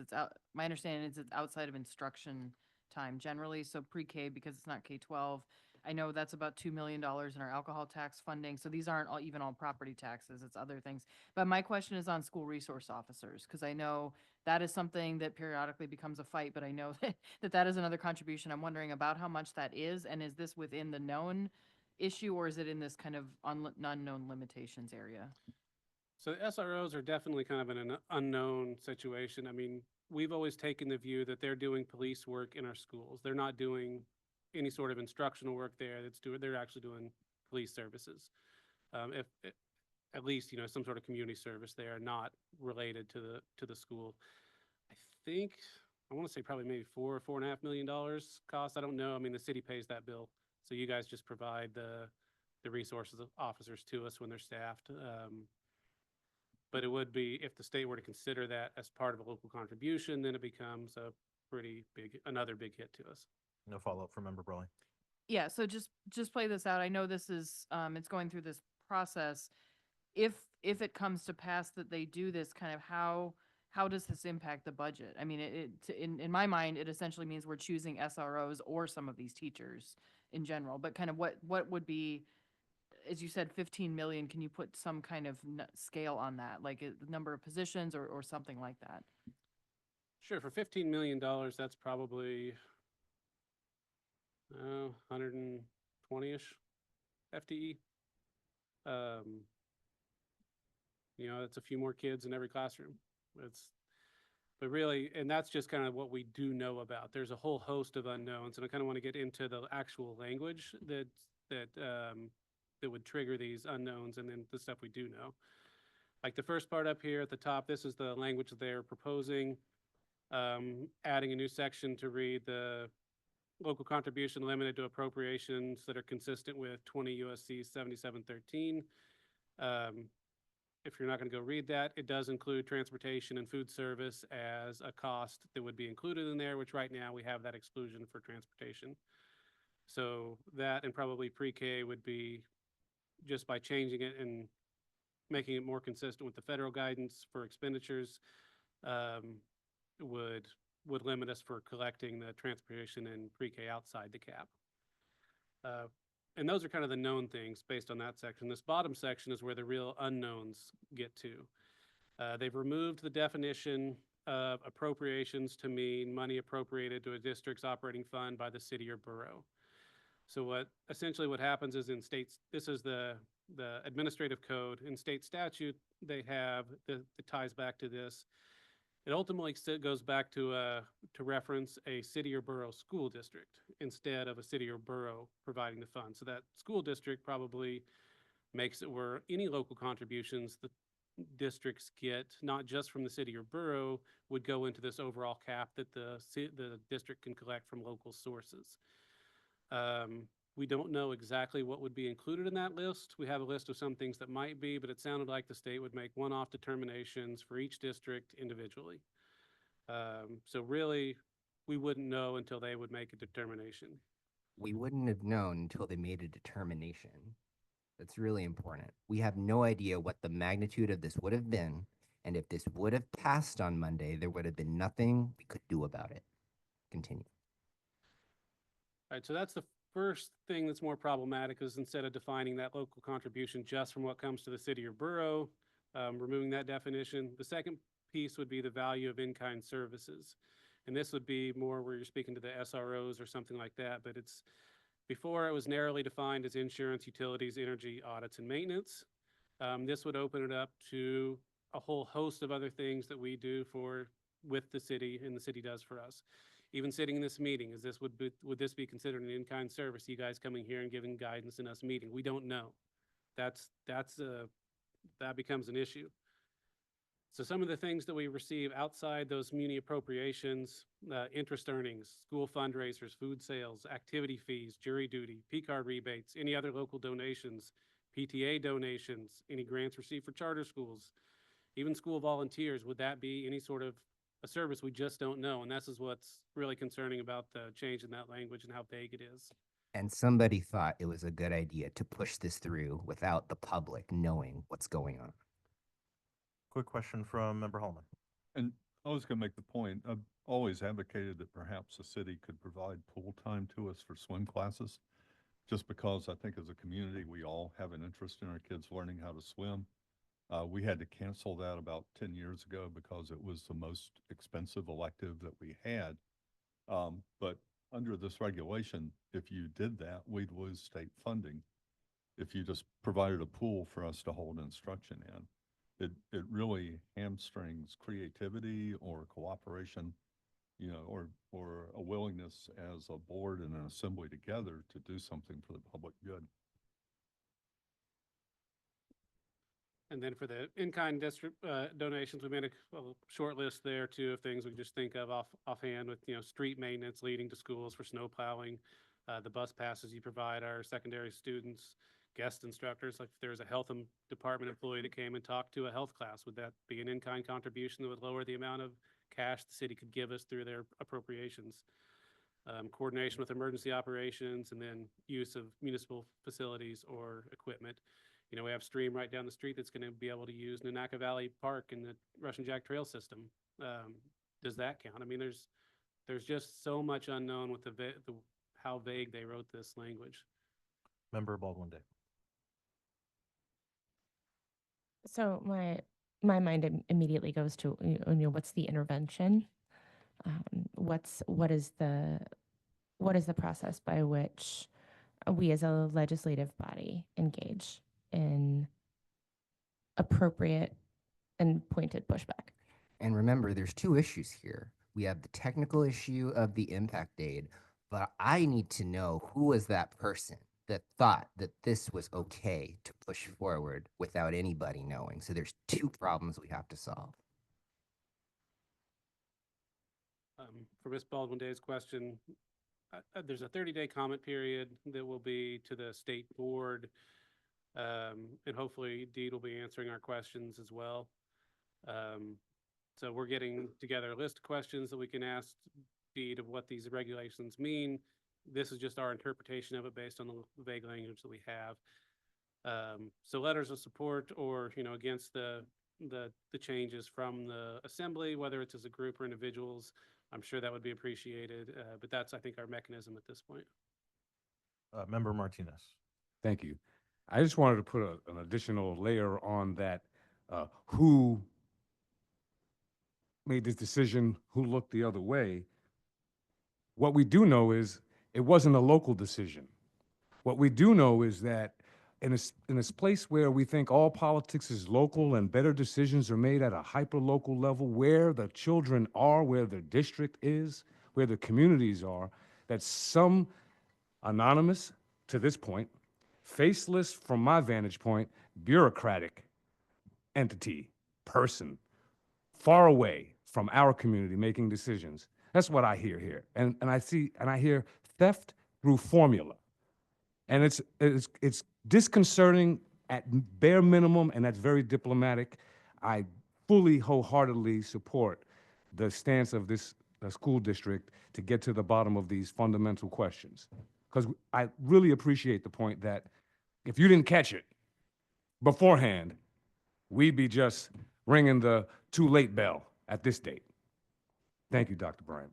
my understanding is it's outside of instruction time generally. So pre-K, because it's not K-12. I know that's about $2 million in our alcohol tax funding. So these aren't even all property taxes, it's other things. But my question is on school resource officers, because I know that is something that periodically becomes a fight, but I know that is another contribution. I'm wondering about how much that is, and is this within the known issue, or is it in this kind of unknown limitations area? So the SROs are definitely kind of in an unknown situation. I mean, we've always taken the view that they're doing police work in our schools. They're not doing any sort of instructional work there. They're actually doing police services. At least, some sort of community service. They are not related to the school. I think, I want to say probably maybe $4.5 million cost. I don't know. I mean, the city pays that bill. So you guys just provide the resources of officers to us when they're staffed. But it would be, if the state were to consider that as part of a local contribution, then it becomes another big hit to us. No follow-up from Member Brawley. Yeah, so just play this out. I know this is, it's going through this process. If it comes to pass that they do this, kind of how does this impact the budget? I mean, in my mind, it essentially means we're choosing SROs or some of these teachers in general, but kind of what would be, as you said, 15 million, can you put some kind of scale on that, like a number of positions or something like that? Sure, for $15 million, that's probably 120-ish FTE. It's a few more kids in every classroom. But really, and that's just kind of what we do know about. There's a whole host of unknowns, and I kind of want to get into the actual language that would trigger these unknowns, and then the stuff we do know. Like the first part up here at the top, this is the language that they're proposing, adding a new section to read the local contribution limited to appropriations that are consistent with 20 USC 7713. If you're not going to go read that, it does include transportation and food service as a cost that would be included in there, which right now we have that exclusion for transportation. So that, and probably pre-K, would be just by changing it and making it more consistent with the federal guidance for expenditures, would limit us for collecting the transportation and pre-K outside the cap. and those are kind of the known things based on that section. This bottom section is where the real unknowns get to. They've removed the definition of appropriations to mean money appropriated to a district's operating fund by the city or borough. So essentially what happens is in states, this is the administrative code. In state statute, they have, it ties back to this. It ultimately goes back to reference a city or borough school district instead of a city or borough providing the fund. So that school district probably makes it where any local contributions the districts get, not just from the city or borough, would go into this overall cap that the district can collect from local sources. We don't know exactly what would be included in that list. We have a list of some things that might be, but it sounded like the state would make one-off determinations for each district individually. So really, we wouldn't know until they would make a determination. We wouldn't have known until they made a determination. That's really important. We have no idea what the magnitude of this would have been, and if this would have passed on Monday, there would have been nothing we could do about it. Continue. All right, so that's the first thing that's more problematic, is instead of defining that local contribution just from what comes to the city or borough, removing that definition. The second piece would be the value of in-kind services. And this would be more where you're speaking to the SROs or something like that, but it's, before it was narrowly defined as insurance, utilities, energy, audits, and maintenance. This would open it up to a whole host of other things that we do with the city and the city does for us. Even sitting in this meeting, would this be considered an in-kind service? You guys coming here and giving guidance in us meeting? We don't know. That becomes an issue. So some of the things that we receive outside those muni appropriations, interest earnings, school fundraisers, food sales, activity fees, jury duty, P-card rebates, any other local donations, PTA donations, any grants received for charter schools, even school volunteers, would that be any sort of a service? We just don't know. And this is what's really concerning about the change in that language and how vague it is. And somebody thought it was a good idea to push this through without the public knowing what's going on. Quick question from Member Holman. And I was going to make the point, I've always advocated that perhaps the city could provide pool time to us for swim classes, just because I think as a community, we all have an interest in our kids learning how to swim. We had to cancel that about 10 years ago because it was the most expensive elective that we had. But under this regulation, if you did that, we'd lose state funding. If you just provided a pool for us to hold instruction in, it really hamstrings creativity or cooperation, or a willingness as a board and an assembly together to do something for the public good. And then for the in-kind district donations, we made a short list there too of things we just think of offhand with, street maintenance leading to schools for snow plowing, the bus passes you provide our secondary students, guest instructors. Like if there's a health department employee that came and talked to a health class, would that be an in-kind contribution that would lower the amount of cash the city could give us through their appropriations? Coordination with emergency operations, and then use of municipal facilities or equipment. We have Stream right down the street that's going to be able to use Nanaca Valley Park and the Russian Jack Trail system. Does that count? I mean, there's just so much unknown with how vague they wrote this language. Member Baldwin Day. So my mind immediately goes to, what's the intervention? What is the process by which we as a legislative body engage in appropriate and pointed pushback? And remember, there's two issues here. We have the technical issue of the impact aid, but I need to know who was that person that thought that this was okay to push forward without anybody knowing. So there's two problems we have to solve. For Ms. Baldwin Day's question, there's a 30-day comment period that will be to the state board, and hopefully Deed will be answering our questions as well. So we're getting together a list of questions that we can ask Deed of what these regulations mean. This is just our interpretation of it based on the vague language that we have. So letters of support or, against the changes from the assembly, whether it's as a group or individuals, I'm sure that would be appreciated. But that's, I think, our mechanism at this point. Member Martinez. Thank you. I just wanted to put an additional layer on that. Who made this decision? Who looked the other way? What we do know is it wasn't a local decision. What we do know is that in this place where we think all politics is local and better decisions are made at a hyper-local level, where the children are, where the district is, where the communities are, that some anonymous, to this point, faceless from my vantage point, bureaucratic entity, person, far away from our community making decisions. That's what I hear here. And I hear theft through formula. And it's disconcerting at bare minimum, and that's very diplomatic. I fully, wholeheartedly support the stance of this school district to get to the bottom of these fundamental questions. Because I really appreciate the point that if you didn't catch it beforehand, we'd be just ringing the too late bell at this date. Thank you, Dr. Bryant.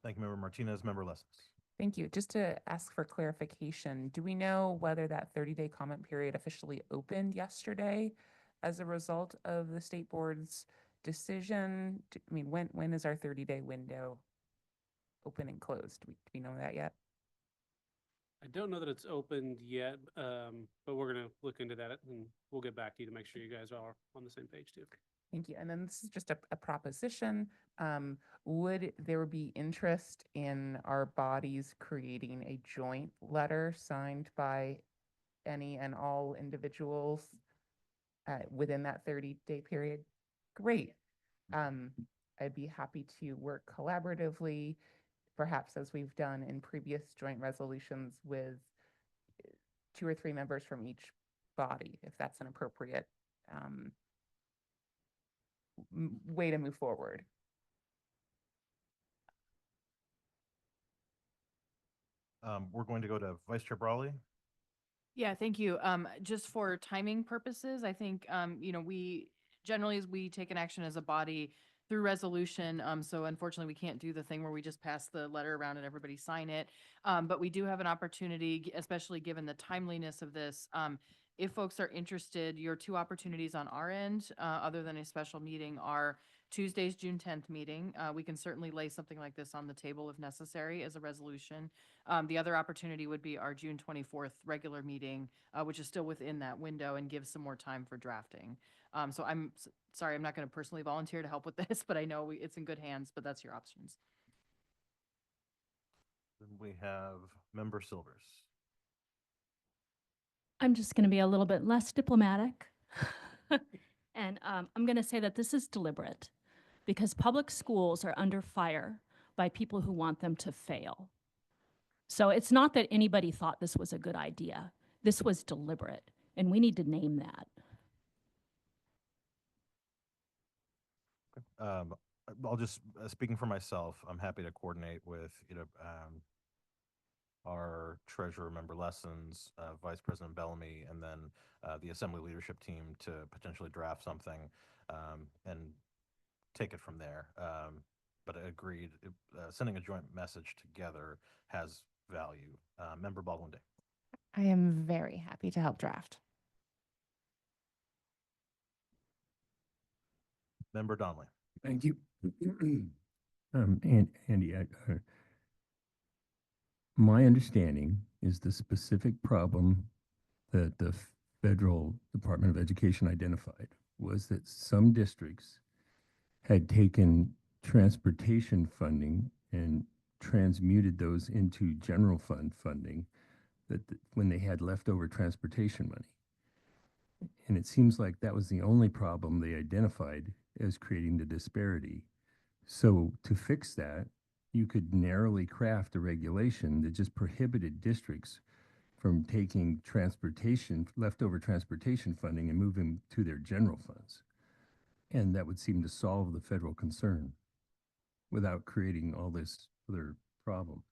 Thank you, Member Martinez. Member Lessons. Thank you. Just to ask for clarification, do we know whether that 30-day comment period officially opened yesterday as a result of the state board's decision? I mean, when is our 30-day window open and closed? Do we know that yet? I don't know that it's opened yet, but we're gonna look into that and we'll get back to you to make sure you guys are on the same page too. Thank you. And then this is just a proposition. Would there be interest in our bodies creating a joint letter signed by any and all individuals within that 30-day period? Great. I'd be happy to work collaboratively, perhaps as we've done in previous joint resolutions with 2 or 3 members from each body, if that's an appropriate way to move forward. We're going to go to Vice Chair Brawley. Yeah, thank you. Just for timing purposes, I think, we generally, as we take an action as a body through resolution, so unfortunately we can't do the thing where we just pass the letter around and everybody sign it. But we do have an opportunity, especially given the timeliness of this. If folks are interested, your 2 opportunities on our end, other than a special meeting, are Tuesday's June 10th meeting. We can certainly lay something like this on the table if necessary as a resolution. The other opportunity would be our June 24th regular meeting, which is still within that window and gives some more time for drafting. So I'm sorry, I'm not going to personally volunteer to help with this, but I know it's in good hands, but that's your options. Then we have Member Silvers. I'm just going to be a little bit less diplomatic. And I'm going to say that this is deliberate because public schools are under fire by people who want them to fail. So it's not that anybody thought this was a good idea. This was deliberate, and we need to name that. I'll just, speaking for myself, I'm happy to coordinate with, our treasurer, Member Lessons, Vice President Bellamy, and then the Assembly leadership team to potentially draft something and take it from there. But I agreed, sending a joint message together has value. Member Baldwin Day. I am very happy to help draft. Member Donnelly. Thank you. Andy, my understanding is the specific problem that the Federal Department of Education identified was that some districts had taken transportation funding and transmuted those into general fund funding when they had leftover transportation money. And it seems like that was the only problem they identified as creating the disparity. So to fix that, you could narrowly craft a regulation that just prohibited districts from taking leftover transportation funding and moving to their general funds. And that would seem to solve the federal concern without creating all this other problem.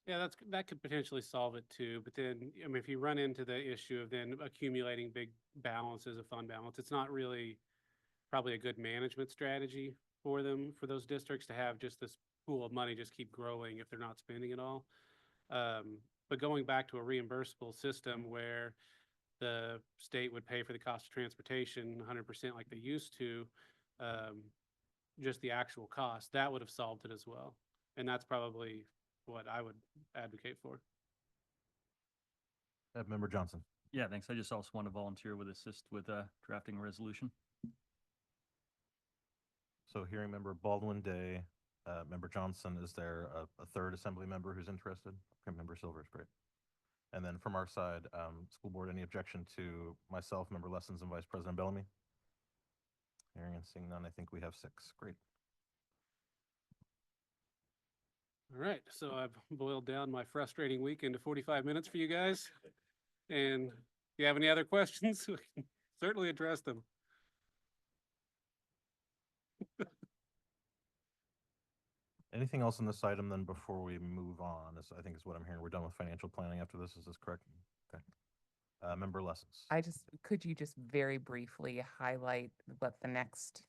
Yeah, that could potentially solve it too. But then, I mean, if you run into the issue of then accumulating big balances of fund balance, it's not really probably a good management strategy for them, for those districts to have just this pool of money just keep growing if they're not spending it all. But going back to a reimbursable system where the state would pay for the cost of transportation 100% like they used to, just the actual cost, that would have solved it as well. And that's probably what I would advocate for. Member Johnson. Yeah, thanks. I just also want to volunteer with assist with drafting a resolution. So hearing member Baldwin Day, member Johnson, is there a third assembly member who's interested? Okay, member Silver is great. And then from our side, school board, any objection to myself, member Lessons, and Vice President Bellamy? Hearing and seeing none, I think we have 6. Great. All right, so I've boiled down my frustrating week into 45 minutes for you guys. And if you have any other questions, we can certainly address them. Anything else on this item then before we move on? I think is what I'm hearing. We're done with financial planning after this. Is this correct? Okay. Member Lessons. Could you just very briefly highlight what the next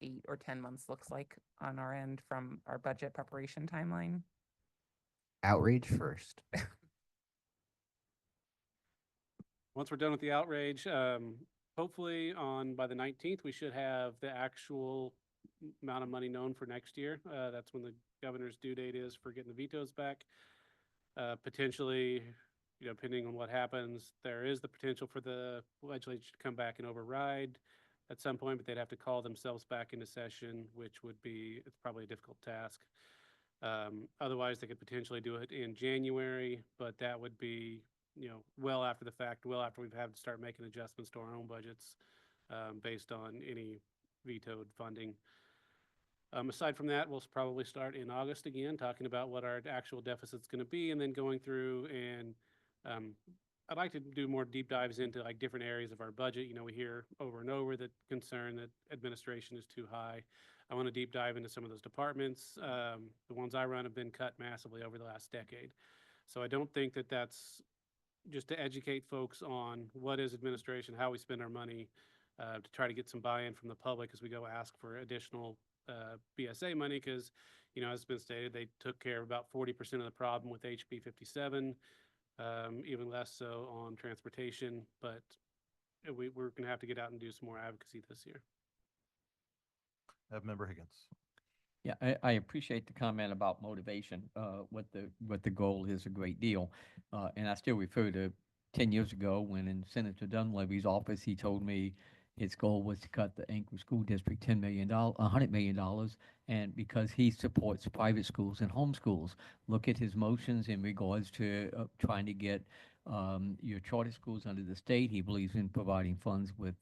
8 or 10 months looks like on our end from our budget preparation timeline? Outrage first. Once we're done with the outrage, hopefully by the 19th, we should have the actual amount of money known for next year. That's when the governor's due date is for getting the vetoes back. Potentially, depending on what happens, there is the potential for the legislature to come back and override at some point, but they'd have to call themselves back into session, which would be, it's probably a difficult task. Otherwise, they could potentially do it in January, but that would be, well after the fact, well after we've had to start making adjustments to our own budgets based on any vetoed funding. Aside from that, we'll probably start in August again, talking about what our actual deficit's going to be, and then going through and I'd like to do more deep dives into like different areas of our budget. We hear over and over that concern that administration is too high. I want to deep dive into some of those departments. The ones I run have been cut massively over the last decade. So I don't think that that's just to educate folks on what is administration, how we spend our money, to try to get some buy-in from the public as we go ask for additional BSA money, because, as it's been stated, they took care of about 40% of the problem with HB 57, even less so on transportation, but we're going to have to get out and do some more advocacy this year. Member Higgins. Yeah, I appreciate the comment about motivation. What the goal is a great deal. And I still refer to 10 years ago when in Senator Dunleavy's office, he told me his goal was to cut the Anchorage School District $100 million, and because he supports private schools and homeschools. Look at his motions in regards to trying to get your charter schools under the state. He believes in providing funds with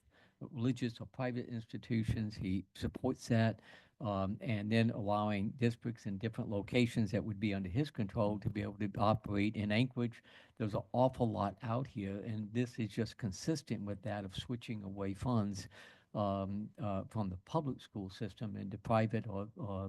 religious or private institutions. He supports that. And then allowing districts in different locations that would be under his control to be able to operate in Anchorage. There's an awful lot out here, and this is just consistent with that of switching away funds from the public school system into private or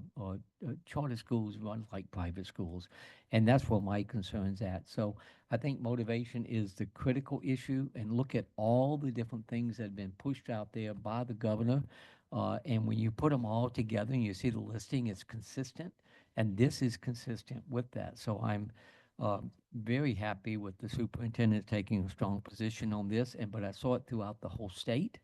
charter schools run like private schools. And that's where my concern's at. So I think motivation is the critical issue, and look at all the different things that have been pushed out there by the governor. And when you put them all together and you see the listing, it's consistent, and this is consistent with that. So I'm very happy with the superintendent taking a strong position on this, but I saw it throughout the whole state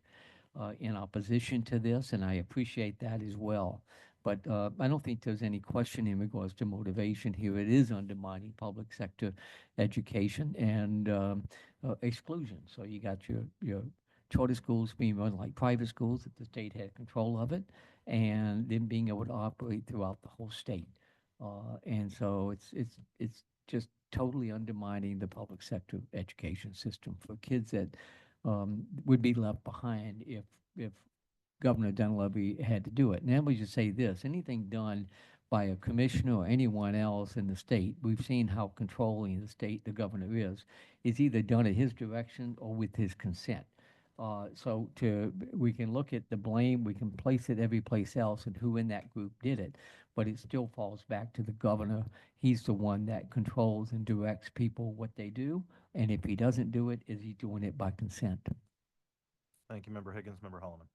in opposition to this, and I appreciate that as well. But I don't think there's any question in regards to motivation here. It is undermining public sector education and exclusion. So you got your charter schools being run like private schools, that the state had control of it, and then being able to operate throughout the whole state. And so it's just totally undermining the public sector education system for kids that would be left behind if Governor Dunleavy had to do it. And then we just say this: anything done by a commissioner or anyone else in the state, we've seen how controlling the governor is either done at his direction or with his consent. So we can look at the blame, we can place it every place else and who in that group did it, but it still falls back to the governor. He's the one that controls and directs people what they do, and if he doesn't do it, is he doing it by consent? Thank you, Member Higgins. Member Holloman.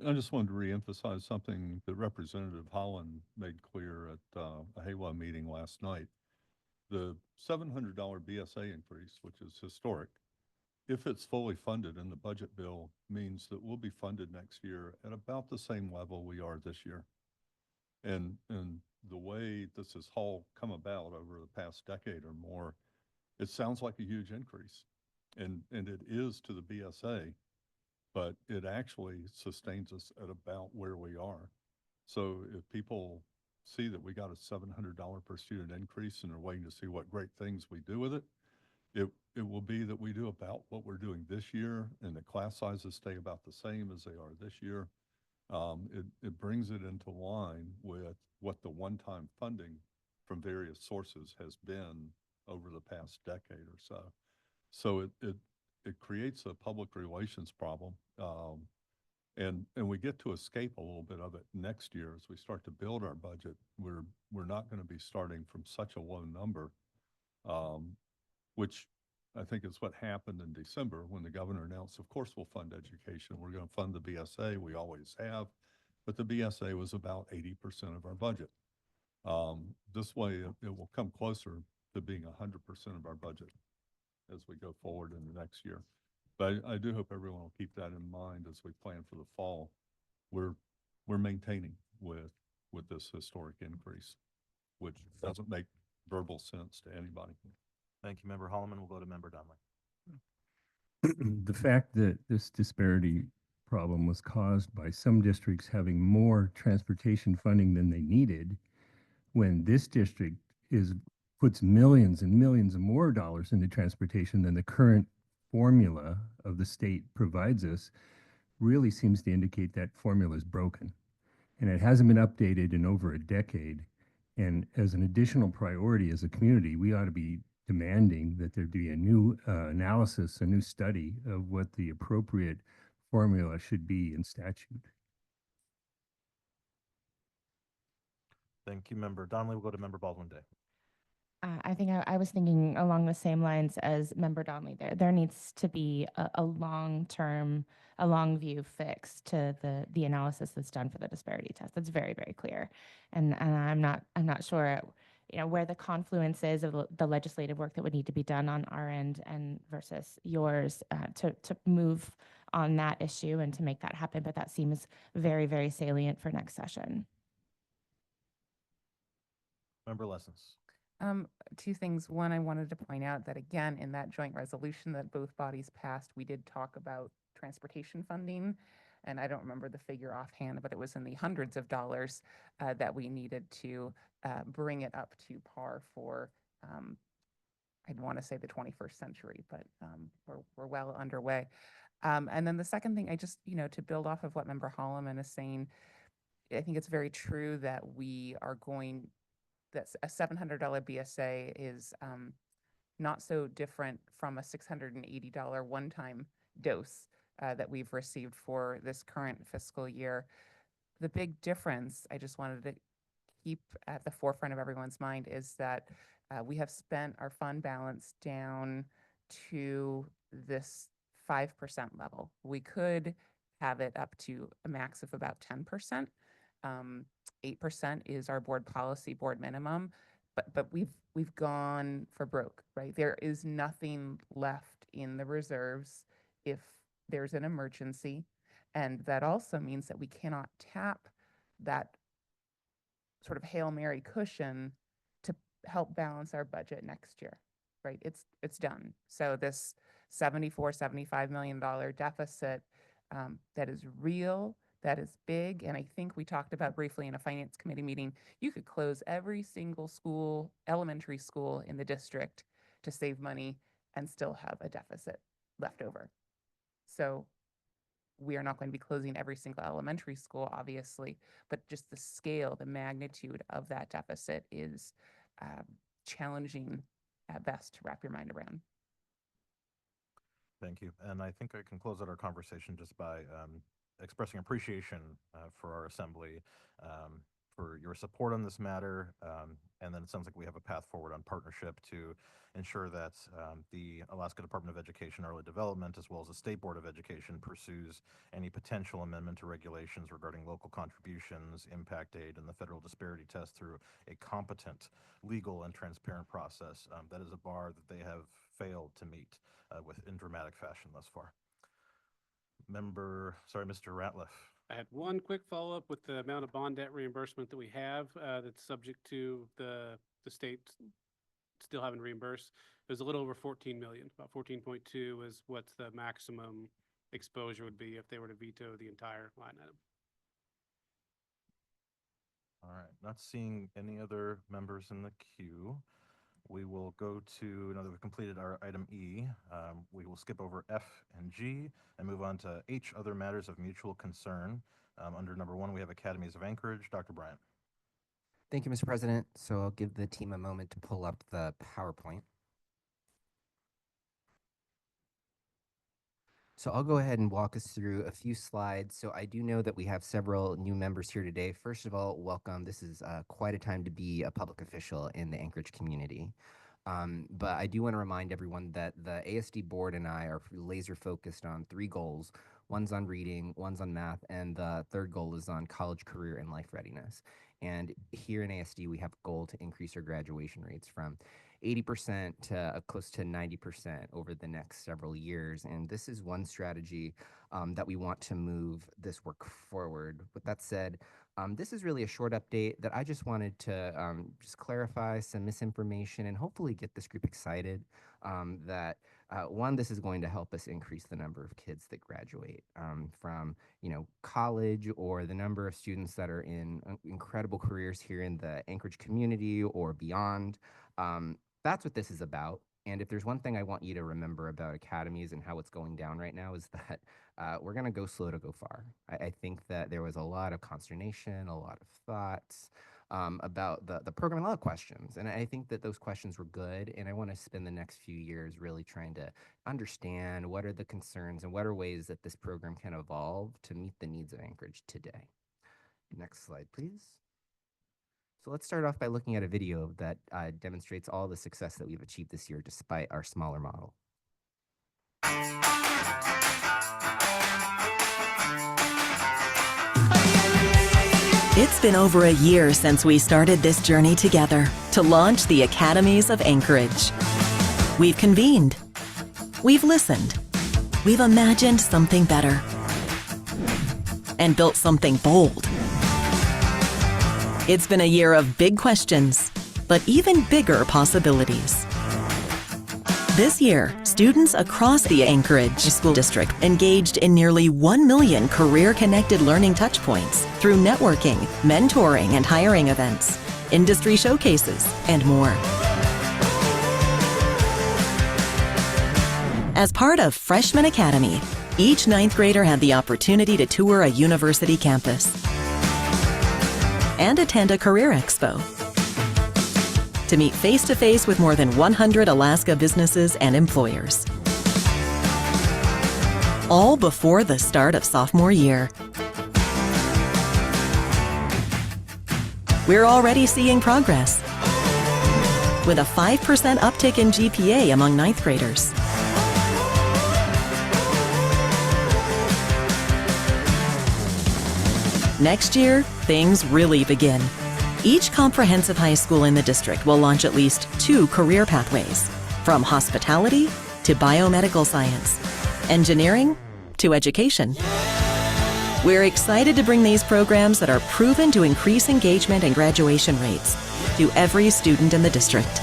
I just wanted to reemphasize something that Representative Holland made clear at a HAWA meeting last night, the $700 BSA increase, which is historic, if it's fully funded in the budget bill, means that we'll be funded next year at about the same level we are this year. And the way this has all come about over the past decade or more, it sounds like a huge increase. And it is to the BSA, but it actually sustains us at about where we are. So if people see that we got a $700 per student increase and are waiting to see what great things we do with it, it will be that we do about what we're doing this year, and the class sizes stay about the same as they are this year. It brings it into line with what the one-time funding from various sources has been over the past decade or so. So it creates a public relations problem. And we get to escape a little bit of it next year as we start to build our budget. We're not going to be starting from such a low number, which I think is what happened in December when the governor announced, of course, we'll fund education. We're going to fund the BSA. We always have, but the BSA was about 80% of our budget. This way, it will come closer to being 100% of our budget as we go forward in the next year. But I do hope everyone will keep that in mind as we plan for the fall. We're maintaining with this historic increase, which doesn't make verbal sense to anybody. Thank you, Member Holloman. We'll go to Member Donnelly. The fact that this disparity problem was caused by some districts having more transportation funding than they needed, when this district puts millions and millions of more dollars into transportation than the current formula of the state provides us, really seems to indicate that formula is broken. And it hasn't been updated in over a decade. And as an additional priority as a community, we ought to be demanding that there be a new analysis, a new study of what the appropriate formula should be in statute. Thank you, Member Donnelly. We'll go to Member Baldwin Day. I think I was thinking along the same lines as Member Donnelly there. There needs to be a long-term, a long view fix to the analysis that's done for the disparity test. That's very, very clear. And I'm not sure, where the confluence is of the legislative work that would need to be done on our end and versus yours to move on that issue and to make that happen. But that seems very, very salient for next session. Member Lessons. Two things. One, I wanted to point out that again, in that joint resolution that both bodies passed, we did talk about transportation funding. And I don't remember the figure offhand, but it was in the hundreds of dollars that we needed to bring it up to par for, I'd want to say the 21st century, but we're well underway. And then the second thing, I just, to build off of what Member Holloman is saying, I think it's very true that we are going, that a $700 BSA is not so different from a $680 one-time dose that we've received for this current fiscal year. The big difference, I just wanted to keep at the forefront of everyone's mind, is that we have spent our fund balance down to this 5% level. We could have it up to a max of about 10%. 8% is our board policy, board minimum, but we've gone for broke, right? There is nothing left in the reserves if there's an emergency, and that also means that we cannot tap that sort of Hail Mary cushion to help balance our budget next year, right? It's done. So this $75 million deficit that is real, that is big. And I think we talked about briefly in a finance committee meeting, you could close every single school, elementary school in the district to save money and still have a deficit left over. So we are not going to be closing every single elementary school, obviously, but just the scale, the magnitude of that deficit is challenging at best to wrap your mind around. Thank you. And I think I can close out our conversation just by expressing appreciation for our assembly for your support on this matter. And then it sounds like we have a path forward on partnership to ensure that the Alaska Department of Education Early Development, as well as the State Board of Education, pursues any potential amendment to regulations regarding local contributions, impact aid, and the federal disparity test through a competent, legal, and transparent process. That is a bar that they have failed to meet in dramatic fashion thus far. Mr. Ratliff. I had one quick follow-up with the amount of bond debt reimbursement that we have that's subject to the state still having reimbursed. It was a little over 14 million, about 14.2 is what the maximum exposure would be if they were to veto the entire line item. All right, not seeing any other members in the queue. We will go to, now that we've completed our item E, we will skip over F and G and move on to H, other matters of mutual concern. Under number 1, we have Academies of Anchorage. Dr. Bryant. Thank you, Mr. President. So I'll give the team a moment to pull up the PowerPoint. So I'll go ahead and walk us through a few slides. So I do know that we have several new members here today. First of all, welcome. This is quite a time to be a public official in the Anchorage community. But I do want to remind everyone that the ASD board and I are laser focused on 3 goals. One's on reading, one's on math, and the third goal is on college, career, and life readiness. And here in ASD, we have a goal to increase our graduation rates from 80% to close to 90% over the next several years. And this is one strategy that we want to move this work forward. With that said, this is really a short update that I just wanted to just clarify some misinformation and hopefully get this group excited that one, this is going to help us increase the number of kids that graduate from college, or the number of students that are in incredible careers here in the Anchorage community or beyond. That's what this is about. And if there's one thing I want you to remember about academies and how it's going down right now is that we're going to go slow to go far. I think that there was a lot of consternation, a lot of thoughts about the program, a lot of questions. And I think that those questions were good. And I want to spend the next few years really trying to understand what are the concerns and what are ways that this program can evolve to meet the needs of Anchorage today. Next slide, please. So let's start off by looking at a video that demonstrates all the success that we've achieved this year despite our smaller model. It's been over a year since we started this journey together to launch the Academies of Anchorage. We've convened. We've listened. We've imagined something better. And built something bold. It's been a year of big questions, but even bigger possibilities. This year, students across the Anchorage School District engaged in nearly 1 million career-connected learning touchpoints through networking, mentoring and hiring events, industry showcases, and more. As part of Freshman Academy, each 9th grader had the opportunity to tour a university campus and attend a career expo, to meet face-to-face with more than 100 Alaska businesses and employers. All before the start of sophomore year. We're already seeing progress, with a 5% uptick in GPA among 9th graders. Next year, things really begin. Each comprehensive high school in the district will launch at least 2 career pathways, from hospitality to biomedical science, engineering to education. We're excited to bring these programs that are proven to increase engagement and graduation rates to every student in the district.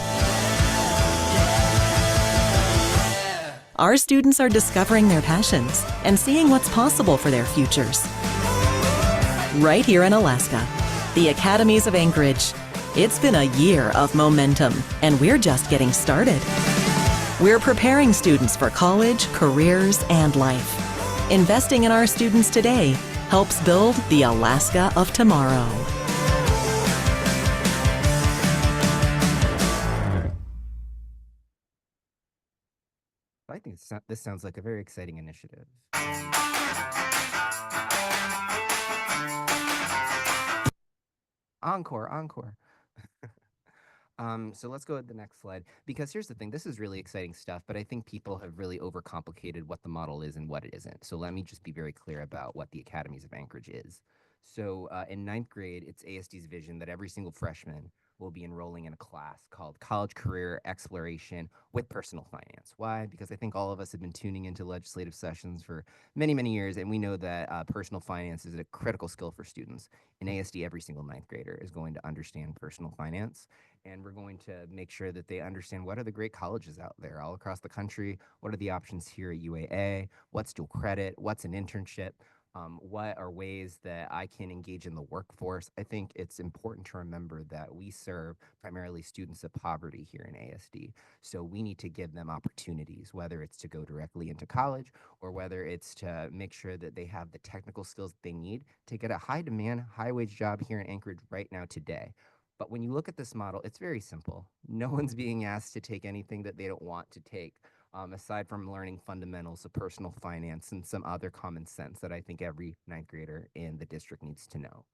Our students are discovering their passions and seeing what's possible for their futures. Right here in Alaska, the Academies of Anchorage. It's been a year of momentum, and we're just getting started. We're preparing students for college, careers, and life. Investing in our students today helps build the Alaska of tomorrow. I think this sounds like a very exciting initiative. Encore, encore. So let's go to the next slide, because here's the thing. This is really exciting stuff, but I think people have really overcomplicated what the model is and what it isn't. So let me just be very clear about what the Academies of Anchorage is. So in ninth grade, it's ASD's vision that every single freshman will be enrolling in a class called College Career Exploration with Personal Finance. Why? Because I think all of us have been tuning into legislative sessions for many, many years, and we know that personal finance is a critical skill for students. In ASD, every single ninth grader is going to understand personal finance, and we're going to make sure that they understand what are the great colleges out there all across the country, what are the options here at UAA, what's dual credit, what's an internship, what are ways that I can engage in the workforce. I think it's important to remember that we serve primarily students of poverty here in ASD. So we need to give them opportunities, whether it's to go directly into college or whether it's to make sure that they have the technical skills they need to get a high demand, high wage job here in Anchorage right now today. But when you look at this model, it's very simple. No one's being asked to take anything that they don't want to take. Aside from learning fundamentals of personal finance and some other common sense that I think every ninth grader in the district needs to know.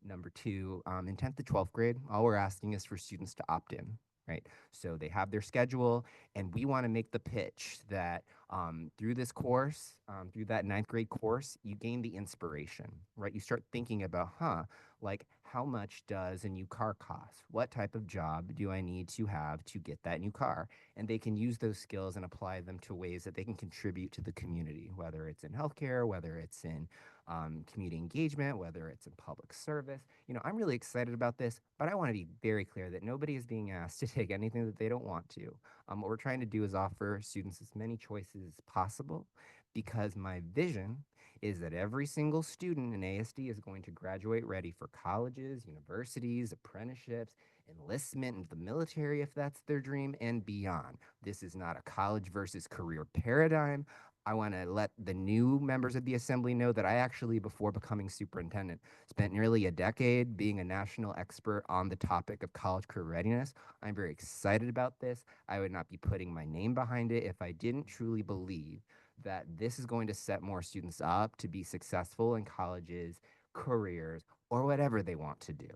Number two, in 10th to 12th grade, all we're asking is for students to opt in, right? So they have their schedule, and we want to make the pitch that through this course, through that ninth grade course, you gain the inspiration, right? You start thinking about, like, how much does a new car cost? What type of job do I need to have to get that new car? And they can use those skills and apply them to ways that they can contribute to the community, whether it's in healthcare, whether it's in community engagement, whether it's in public service. You know, I'm really excited about this, but I want to be very clear that nobody is being asked to take anything that they don't want to. What we're trying to do is offer students as many choices as possible, because my vision is that every single student in ASD is going to graduate ready for colleges, universities, apprenticeships, enlistment into the military if that's their dream, and beyond. This is not a college versus career paradigm. I want to let the new members of the assembly know that I actually, before becoming superintendent, spent nearly a decade being a national expert on the topic of college career readiness. I'm very excited about this. I would not be putting my name behind it if I didn't truly believe that this is going to set more students up to be successful in colleges, careers, or whatever they want to do.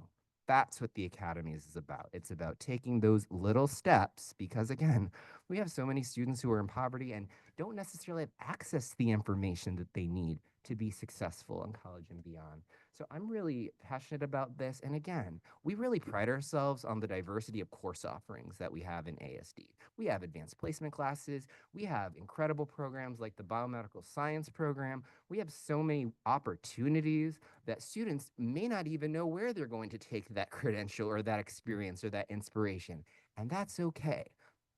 That's what the Academies is about. It's about taking those little steps, because again, we have so many students who are in poverty and don't necessarily have access to the information that they need to be successful in college and beyond. So I'm really passionate about this. And again, we really pride ourselves on the diversity of course offerings that we have in ASD. We have advanced placement classes. We have incredible programs like the biomedical science program. We have so many opportunities that students may not even know where they're going to take that credential or that experience or that inspiration. And that's okay.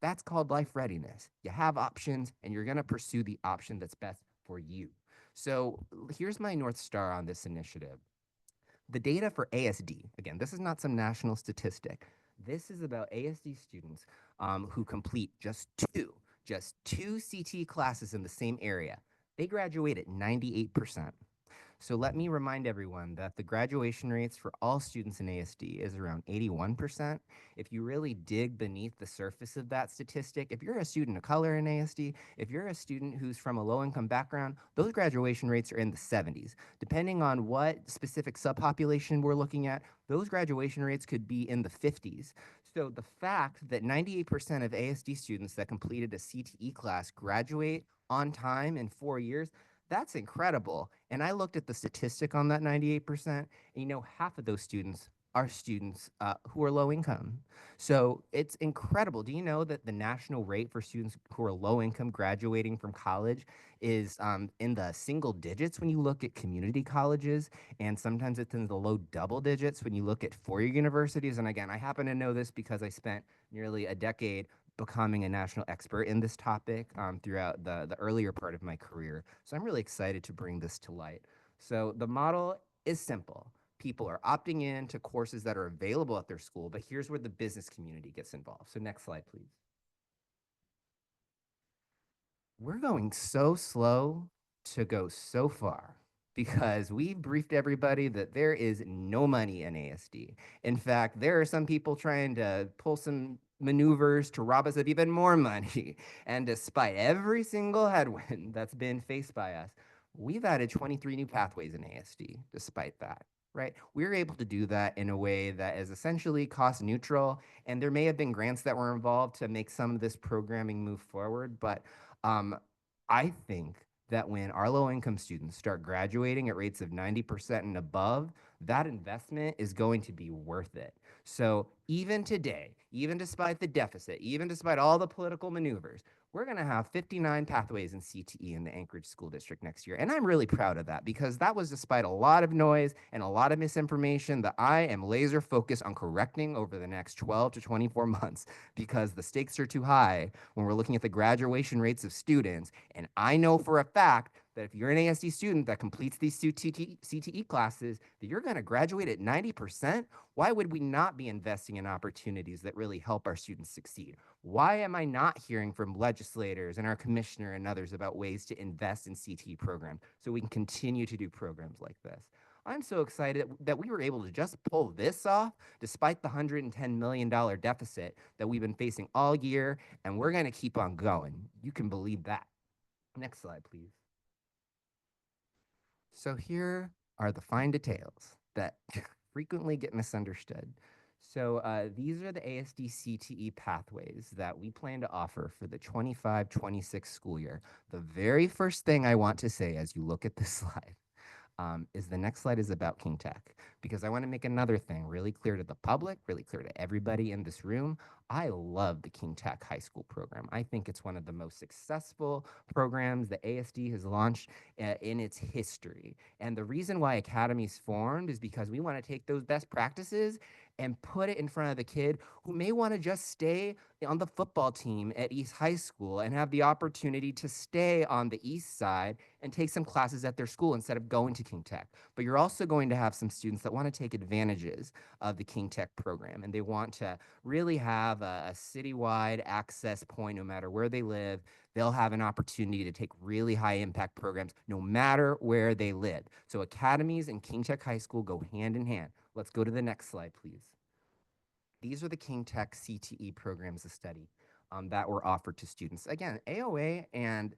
That's called life readiness. You have options, and you're going to pursue the option that's best for you. So here's my North Star on this initiative. The data for ASD, again, this is not some national statistic. This is about ASD students who complete just two CT classes in the same area. They graduate at 98%. So let me remind everyone that the graduation rates for all students in ASD is around 81%. If you really dig beneath the surface of that statistic, if you're a student of color in ASD, if you're a student who's from a low-income background, those graduation rates are in the 70s. Depending on what specific subpopulation we're looking at, those graduation rates could be in the 50s. So the fact that 98% of ASD students that completed a CTE class graduate on time in 4 years, that's incredible. And I looked at the statistic on that 98%, and half of those students are students who are low income. So it's incredible. Do you know that the national rate for students who are low income graduating from college is in the single digits when you look at community colleges, and sometimes it's in the low double digits when you look at four-year universities? And again, I happen to know this because I spent nearly a decade becoming a national expert in this topic throughout the earlier part of my career. So I'm really excited to bring this to light. So the model is simple. People are opting in to courses that are available at their school, but here's where the business community gets involved. So next slide, please. We're going so slow to go so far, because we briefed everybody that there is no money in ASD. In fact, there are some people trying to pull some maneuvers to rob us of even more money. And despite every single headwind that's been faced by us, we've added 23 new pathways in ASD despite that. right? We're able to do that in a way that is essentially cost neutral. And there may have been grants that were involved to make some of this programming move forward. But I think that when our low income students start graduating at rates of 90% and above, that investment is going to be worth it. So even today, even despite the deficit, even despite all the political maneuvers, we're going to have 59 pathways in CTE in the Anchorage School District next year. And I'm really proud of that because that was despite a lot of noise and a lot of misinformation that I am laser focused on correcting over the next 12 to 24 months because the stakes are too high when we're looking at the graduation rates of students. And I know for a fact that if you're an ASD student that completes these CTE classes, that you're going to graduate at 90%. Why would we not be investing in opportunities that really help our students succeed? Why am I not hearing from legislators and our commissioner and others about ways to invest in CTE programs so we can continue to do programs like this? I'm so excited that we were able to just pull this off despite the $110 million deficit that we've been facing all year, and we're going to keep on going. You can believe that. Next slide, please. So here are the fine details that frequently get misunderstood. So these are the ASD CTE pathways that we plan to offer for the 25-26 school year. The very first thing I want to say as you look at this slide is the next slide is about King Tech, because I want to make another thing really clear to the public, really clear to everybody in this room. I love the King Tech High School program. I think it's one of the most successful programs the ASD has launched in its history. And the reason why Academy's formed is because we want to take those best practices and put it in front of the kid who may want to just stay on the football team at East High School and have the opportunity to stay on the East Side and take some classes at their school instead of going to King Tech. But you're also going to have some students that want to take advantages of the King Tech program, and they want to really have a citywide access point no matter where they live. They'll have an opportunity to take really high impact programs no matter where they live. So academies and King Tech High School go hand in hand. Let's go to the next slide, please. These are the King Tech CTE programs of study that were offered to students. Again, AOA and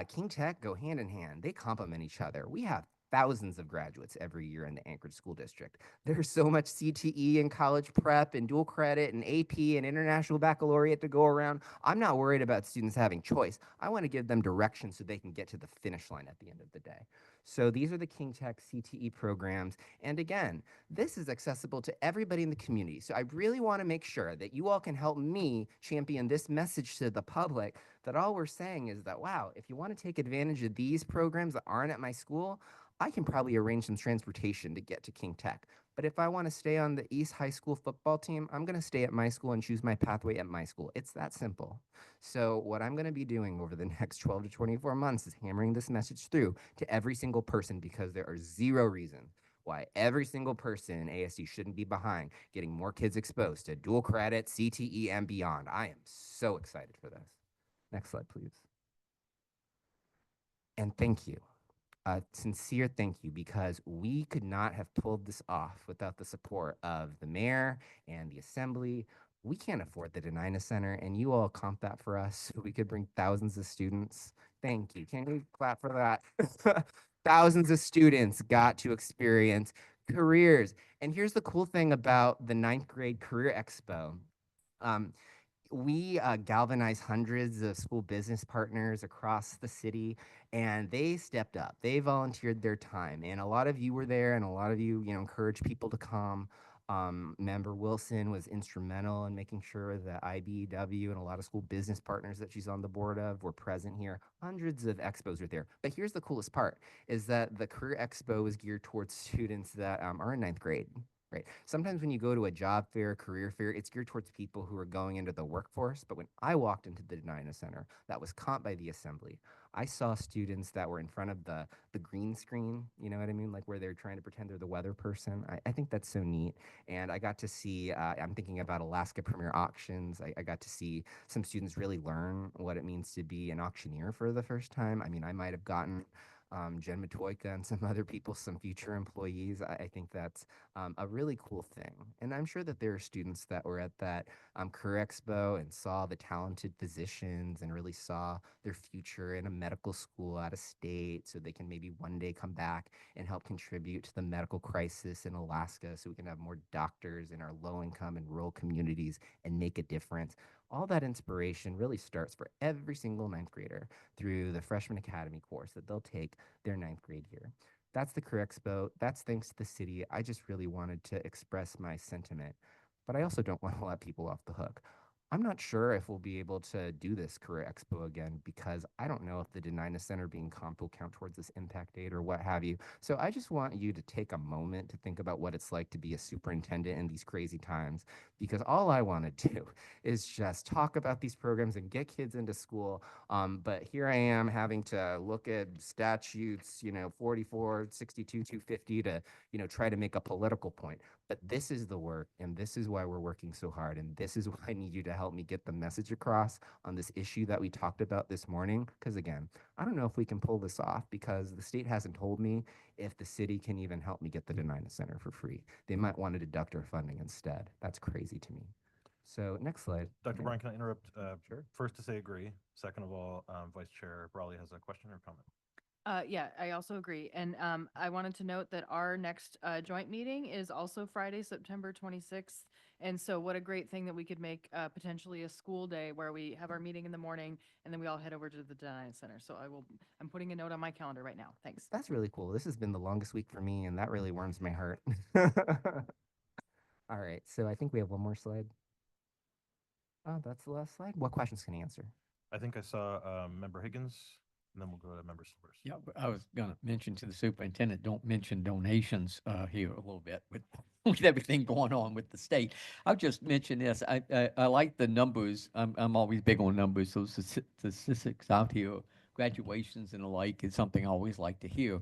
King Tech go hand in hand. They complement each other. We have thousands of graduates every year in the Anchorage School District. There's so much CTE and college prep and dual credit and AP and international baccalaureate to go around. I'm not worried about students having choice. I want to give them direction so they can get to the finish line at the end of the day. So these are the King Tech CTE programs. And again, this is accessible to everybody in the community. So I really want to make sure that you all can help me champion this message to the public that all we're saying is that, wow, if you want to take advantage of these programs that aren't at my school, I can probably arrange some transportation to get to King Tech. But if I want to stay on the East High School football team, I'm going to stay at my school and choose my pathway at my school. It's that simple. So what I'm going to be doing over the next 12 to 24 months is hammering this message through to every single person, because there are zero reasons why every single person in ASD shouldn't be behind getting more kids exposed to dual credit, CTE, and beyond. I am so excited for this. Next slide, please. And thank you. A sincere thank you, because we could not have pulled this off without the support of the mayor and the assembly. We can't afford the Denina Center, and you all comp that for us so we could bring thousands of students. Thank you. Can we clap for that? Thousands of students got to experience careers. And here's the cool thing about the 9th grade career expo. We galvanized hundreds of school business partners across the city, and they stepped up. They volunteered their time, and a lot of you were there, and a lot of you, encouraged people to come. Member Wilson was instrumental in making sure that IBEW and a lot of school business partners that she's on the board of were present here. Hundreds of expos were there. But here's the coolest part, is that the Career Expo is geared towards students that are in 9th grade. Right. Sometimes when you go to a job fair, career fair, it's geared towards people who are going into the workforce. But when I walked into the Denina Center, that was comped by the assembly. I saw students that were in front of the green screen, you know what I mean? Like where they're trying to pretend they're the weather person. I think that's so neat. And I got to see, I'm thinking about Alaska Premier Auctions. I got to see some students really learn what it means to be an auctioneer for the first time. I mean, I might have gotten Jen Matoyka and some other people, some future employees. I think that's a really cool thing. And I'm sure that there are students that were at that Career Expo and saw the talented physicians and really saw their future in a medical school out of state, so they can maybe one day come back and help contribute to the medical crisis in Alaska, so we can have more doctors in our low income and rural communities and make a difference. All that inspiration really starts for every single ninth grader through the Freshman Academy course that they'll take their ninth grade year. That's the Career Expo. That's thanks to the city. I just really wanted to express my sentiment, but I also don't want to let people off the hook. I'm not sure if we'll be able to do this Career Expo again, because I don't know if the Denina Center being comped will count towards this impact date or what have you. So I just want you to take a moment to think about what it's like to be a superintendent in these crazy times, because all I want to do is just talk about these programs and get kids into school. But here I am having to look at statutes, 44, 62, 250 to, try to make a political point. But this is the work, and this is why we're working so hard, and this is why I need you to help me get the message across on this issue that we talked about this morning. Because again, I don't know if we can pull this off, because the state hasn't told me if the city can even help me get the Denina Center for free. They might want to deduct our funding instead. That's crazy to me. So next slide. Dr. Yeah. Bryan, can I interrupt? Sure. First to say agree. Second of all, Vice Chair Brawley has a question or comment. Yeah, I also agree. And I wanted to note that our next joint meeting is also Friday, September 26th. And so what a great thing that we could make potentially a school day where we have our meeting in the morning and then we all head over to the Denine Center. So I'm putting a note on my calendar right now. Thanks. That's really cool. This has been the longest week for me, and that really warms my heart. All right, so I think we have one more slide. Oh, that's the last slide. What questions can I answer? I think I saw Member Higgins, and then we'll go to Member Silvers. Yeah, but I was gonna mention to the superintendent, don't mention donations here a little bit with with everything going on with the state. I'll just mention this. I like the numbers. I'm always big on numbers. So statistics out here, graduations and the like, is something I always like to hear.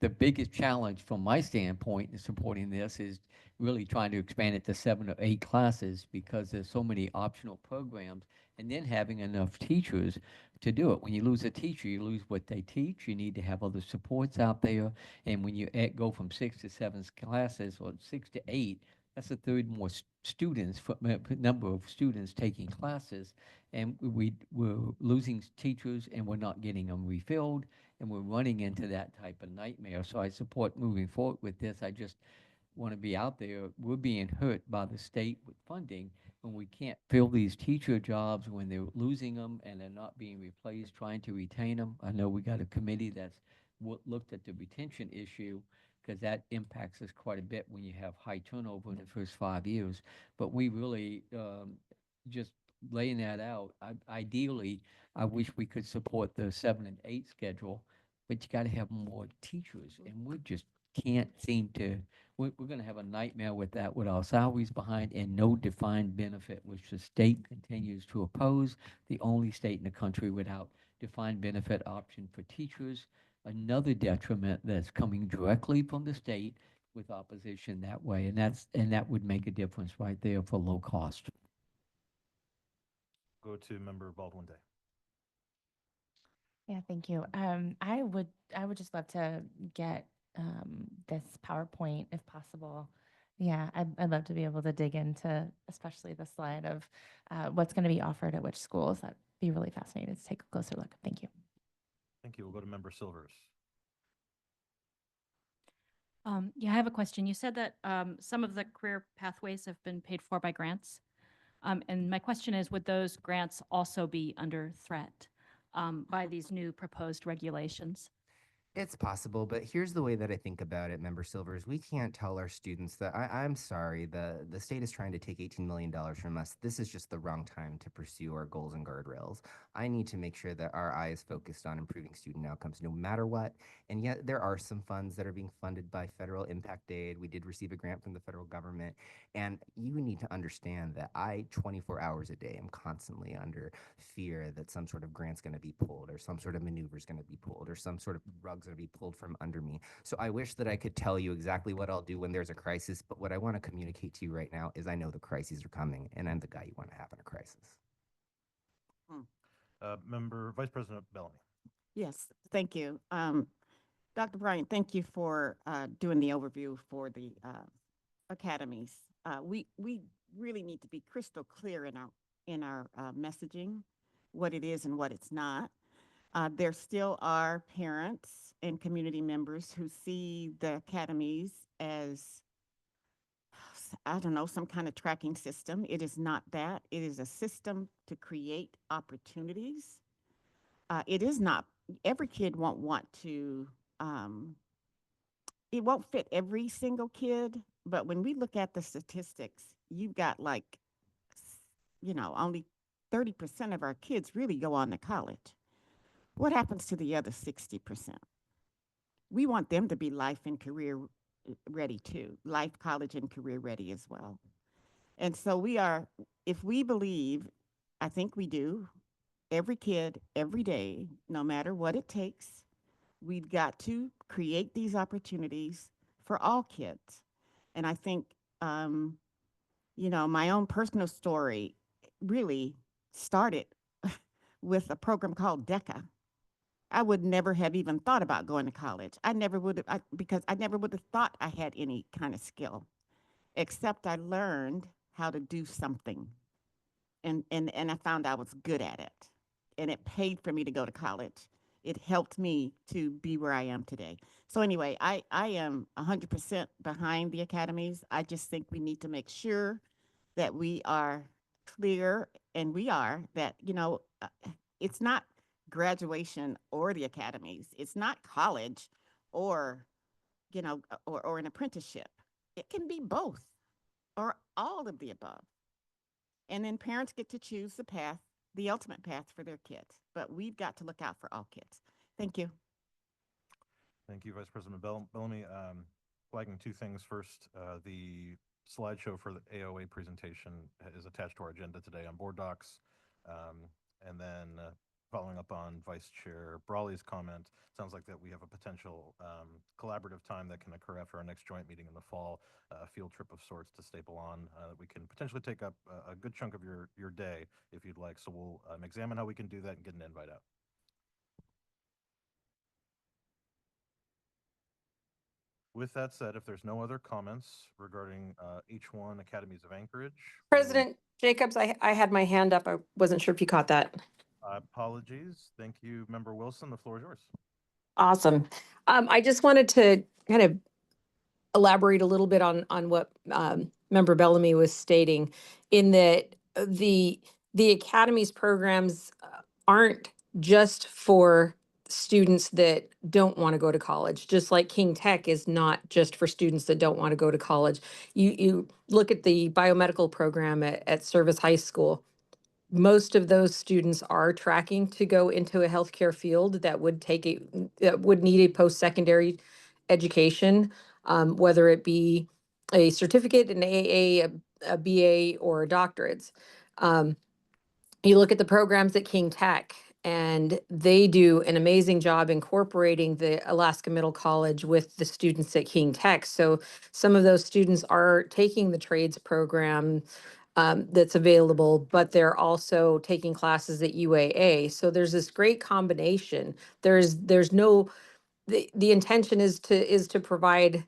The biggest challenge from my standpoint in supporting this is really trying to expand it to 7 or 8 classes, because there's so many optional programs, and then having enough teachers to do it. When you lose a teacher, you lose what they teach. You need to have other supports out there. And when you go from 6 to 7 classes, or 6 to 8, that's a third more students, number of students taking classes. And we're losing teachers, and we're not getting them refilled, and we're running into that type of nightmare. So I support moving forward with this. I just want to be out there. We're being hurt by the state with funding when we can't fill these teacher jobs, when they're losing them and they're not being replaced, trying to retain them. I know we got a committee that's looked at the retention issue, because that impacts us quite a bit when you have high turnover in the first 5 years. But we really just laying that out. Ideally, I wish we could support the 7 and 8 schedule, but you got to have more teachers, and we just can't seem to. We're going to have a nightmare with that, with our salaries behind and no defined benefit, which the state continues to oppose. The only state in the country without defined benefit option for teachers. Another detriment that's coming directly from the state with opposition that way, and that would make a difference right there for low cost. Go to Member Baldwin Day. Yeah, thank you. I would just love to get this PowerPoint if possible. Yeah, I'd love to be able to dig into, especially the slide of what's going to be offered at which schools. That'd be really fascinating to take a closer look. Thank you. Thank you. We'll go to Member Silvers. Yeah, I have a question. You said that some of the career pathways have been paid for by grants. And my question is, would those grants also be under threat by these new proposed regulations? It's possible, but here's the way that I think about it, Member Silvers. We can't tell our students that I'm sorry, the state is trying to take $18 million from us. This is just the wrong time to pursue our goals and guardrails. I need to make sure that our eye is focused on improving student outcomes no matter what. And yet there are some funds that are being funded by federal impact aid. We did receive a grant from the federal government. And you need to understand that 24 hours a day, am constantly under fear that some sort of grant's going to be pulled, or some sort of maneuver is going to be pulled, or some sort of rug's going to be pulled from under me. So I wish that I could tell you exactly what I'll do when there's a crisis, but what I want to communicate to you right now is I know the crises are coming, and I'm the guy you want to have in a crisis. Member Vice President Bellamy. Yes, thank you. Dr. Bryant, thank you for doing the overview for the academies. We really need to be crystal clear in our messaging, what it is and what it's not. There still are parents and community members who see the academies as, I don't know, some kind of tracking system. It is not that. It is a system to create opportunities. It is not, every kid won't want to, it won't fit every single kid, but when we look at the statistics, you've got like, only 30% of our kids really go on to college. What happens to the other 60%? We want them to be life and career ready too, life, college, and career ready as well. And so we are, if we believe, I think we do, every kid, every day, no matter what it takes, we've got to create these opportunities for all kids. And I think, my own personal story really started with a program called DECA. I would never have even thought about going to college. I never would have, because I never would have thought I had any kind of skill, except I learned how to do something. And I found I was good at it. And it paid for me to go to college. It helped me to be where I am today. So anyway, I am 100% behind the academies. I just think we need to make sure that we are clear, and we are, that, it's not graduation or the academies. It's not college or, or an apprenticeship. It can be both or all of the above. And then parents get to choose the path, the ultimate path for their kids. But we've got to look out for all kids. Thank you. Thank you, Vice President Bellamy. Flagging two things. First, the slideshow for the AOA presentation is attached to our agenda today on board docs. And then following up on Vice Chair Brawley's comment, sounds like that we have a potential collaborative time that can occur after our next joint meeting in the fall, a field trip of sorts to Staple On. We can potentially take up a good chunk of your day if you'd like. So we'll examine how we can do that and get an invite out. With that said, if there's no other comments regarding H1 Academies of Anchorage. President Jacobs, I had my hand up. I wasn't sure if you caught that. Apologies. Thank you, Member Wilson. The floor is yours. Awesome. I just wanted to kind of elaborate a little bit on what Member Bellamy was stating, in that the Academies programs aren't just for students that don't want to go to college, just like King Tech is not just for students that don't want to go to college. You look at the biomedical program at Service High School. Most of those students are tracking to go into a healthcare field that would need a post-secondary education, whether it be a certificate, an AA, a BA, or a doctorate. You look at the programs at King Tech, and they do an amazing job incorporating the Alaska Middle College with the students at King Tech. So some of those students are taking the trades program that's available, but they're also taking classes at UAA. So there's this great combination. There's no, the intention is to provide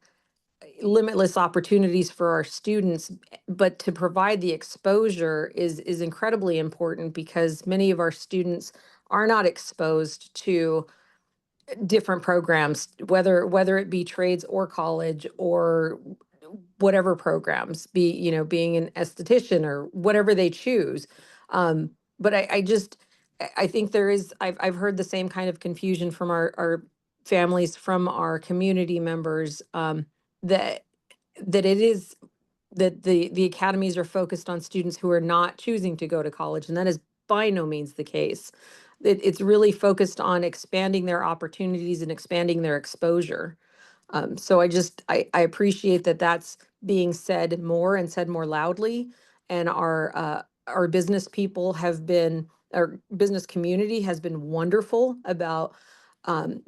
limitless opportunities for our students, but to provide the exposure is incredibly important, because many of our students are not exposed to different programs, whether it be trades or college or whatever programs, being an esthetician or whatever they choose. But I think I've heard the same kind of confusion from our families, from our community members, that the academies are focused on students who are not choosing to go to college, and that is by no means the case. It's really focused on expanding their opportunities and expanding their exposure. So I appreciate that that's being said more, and said more loudly. And our business people our business community has been wonderful about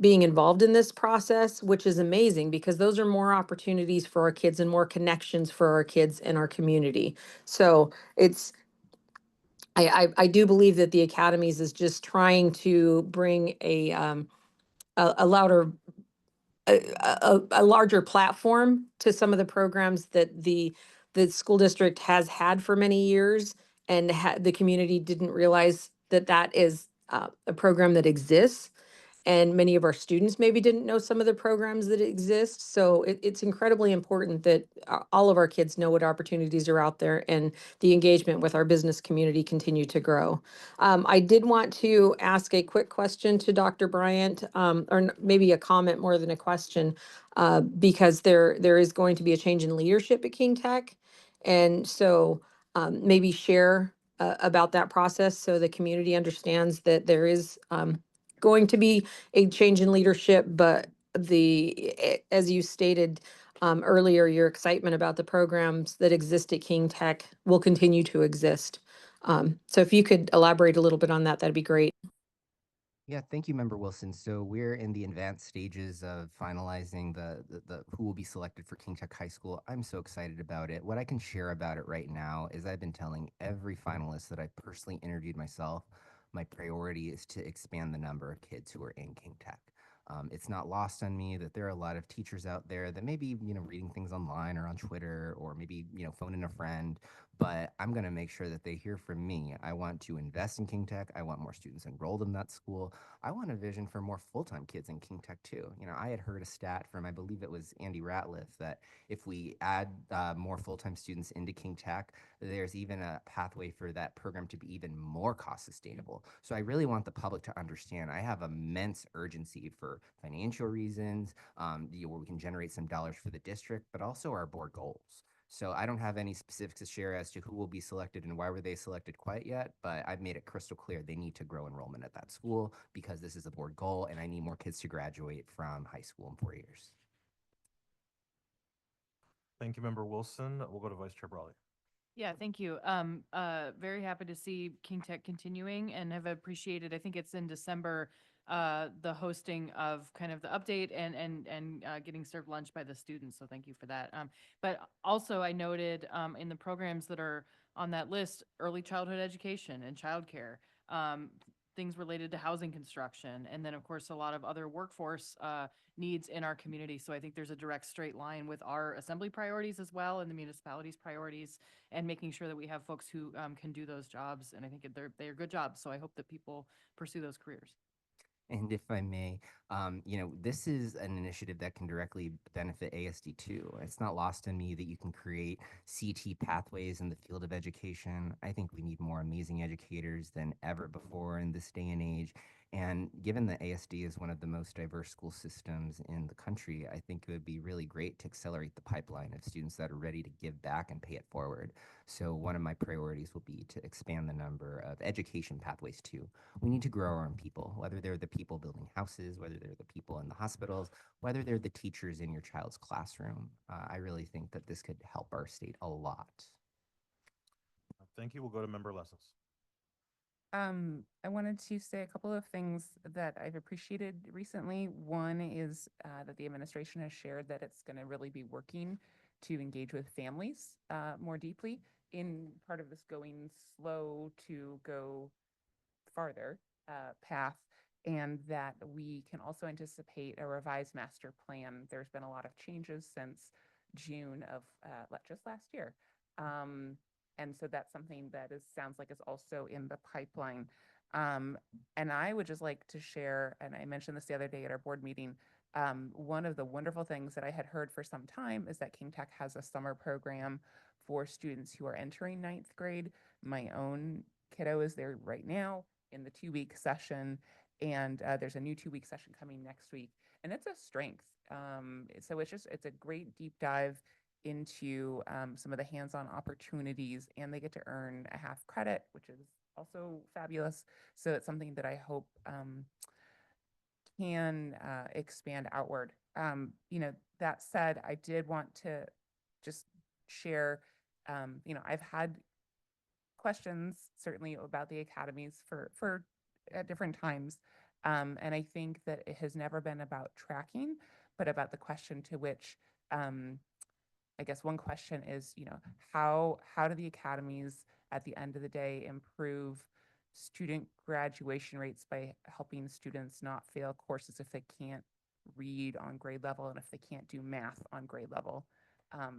being involved in this process, which is amazing, because those are more opportunities for our kids and more connections for our kids and our community. So I do believe that the academies is just trying to bring a louder a larger platform to some of the programs that the school district has had for many years, and the community didn't realize that that is a program that exists. And many of our students maybe didn't know some of the programs that exist. So it's incredibly important that all of our kids know what opportunities are out there, and the engagement with our business community continue to grow. I did want to ask a quick question to Dr. Bryant, maybe a comment more than a question, because there is going to be a change in leadership at King Tech. And so maybe share about that process so the community understands that there is going to be a change in leadership, but as you stated earlier, your excitement about the programs that exist at King Tech will continue to exist. So if you could elaborate a little bit on that, that'd be great. Yeah, thank you, Member Wilson. So we're in the advanced stages of finalizing the who will be selected for King Tech High School. I'm so excited about it. What I can share about it right now is I've been telling every finalist that I personally interviewed myself, my priority is to expand the number of kids who are in King Tech. It's not lost on me that there are a lot of teachers out there that may be, reading things online or on Twitter, or maybe, phoning a friend, but I'm going to make sure that they hear from me. I want to invest in King Tech. I want more students enrolled in that school. I want a vision for more full-time kids in King Tech too. I had heard a stat from, I believe it was Andy Ratliff, that if we add more full-time students into King Tech, there's even a pathway for that program to be even more cost sustainable. So I really want the public to understand I have immense urgency for financial reasons, where we can generate some dollars for the district, but also our board goals. So I don't have any specifics to share as to who will be selected and why were they selected quite yet, but I've made it crystal clear they need to grow enrollment at that school because this is a board goal and I need more kids to graduate from high school in 4 years. Thank you, Member Wilson. We'll go to Vice Chair Brawley. Yeah, thank you. Very happy to see King Tech continuing and have appreciated, I think it's in December, the hosting of kind of the update and getting served lunch by the students. So thank you for that. But also I noted in the programs that are on that list, early childhood education and childcare, things related to housing construction, and then of course a lot of other workforce needs in our community. So I think there's a direct straight line with our assembly priorities as well, and the municipality's priorities, and making sure that we have folks who can do those jobs. And I think they're good jobs. So I hope that people pursue those careers. And if I may, this is an initiative that can directly benefit ASD too. It's not lost on me that you can create CT pathways in the field of education. I think we need more amazing educators than ever before in this day and age. And given that ASD is one of the most diverse school systems in the country, I think it would be really great to accelerate the pipeline of students that are ready to give back and pay it forward. So one of my priorities will be to expand the number of education pathways too. We need to grow our own people, whether they're the people building houses, whether they're the people in the hospitals, whether they're the teachers in your child's classroom. I really think that this could help our state a lot. Thank you. We'll go to Member Lesses. I wanted to say a couple of things that I've appreciated recently. One is that the administration has shared that it's going to really be working to engage with families more deeply in part of this going slow to go farther path, and that we can also anticipate a revised master plan. There's been a lot of changes since June of just last year. And so that's something that sounds like is also in the pipeline. And I would just like to share, and I mentioned this the other day at our board meeting, one of the wonderful things that I had heard for some time is that King Tech has a summer program for students who are entering 9th grade. My own kiddo is there right now in the 2-week session, and there's a new 2-week session coming next week, and it's a strength. So it's a great deep dive into some of the hands-on opportunities, and they get to earn a half credit, which is also fabulous. So it's something that I hope can expand outward. That said, I did want to just share, I've had questions certainly about the academies for at different times. And I think that it has never been about tracking, but about the question to which, I guess one question is, how do the academies at the end of the day improve student graduation rates by helping students not fail courses if they can't read on grade level and if they can't do math on grade level.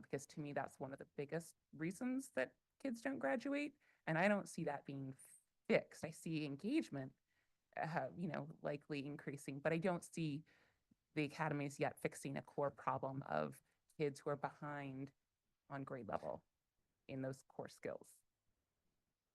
Because to me, that's one of the biggest reasons that kids don't graduate. And I don't see that being fixed. I see engagement, likely increasing, but I don't see the academies yet fixing a core problem of kids who are behind on grade level in those core skills.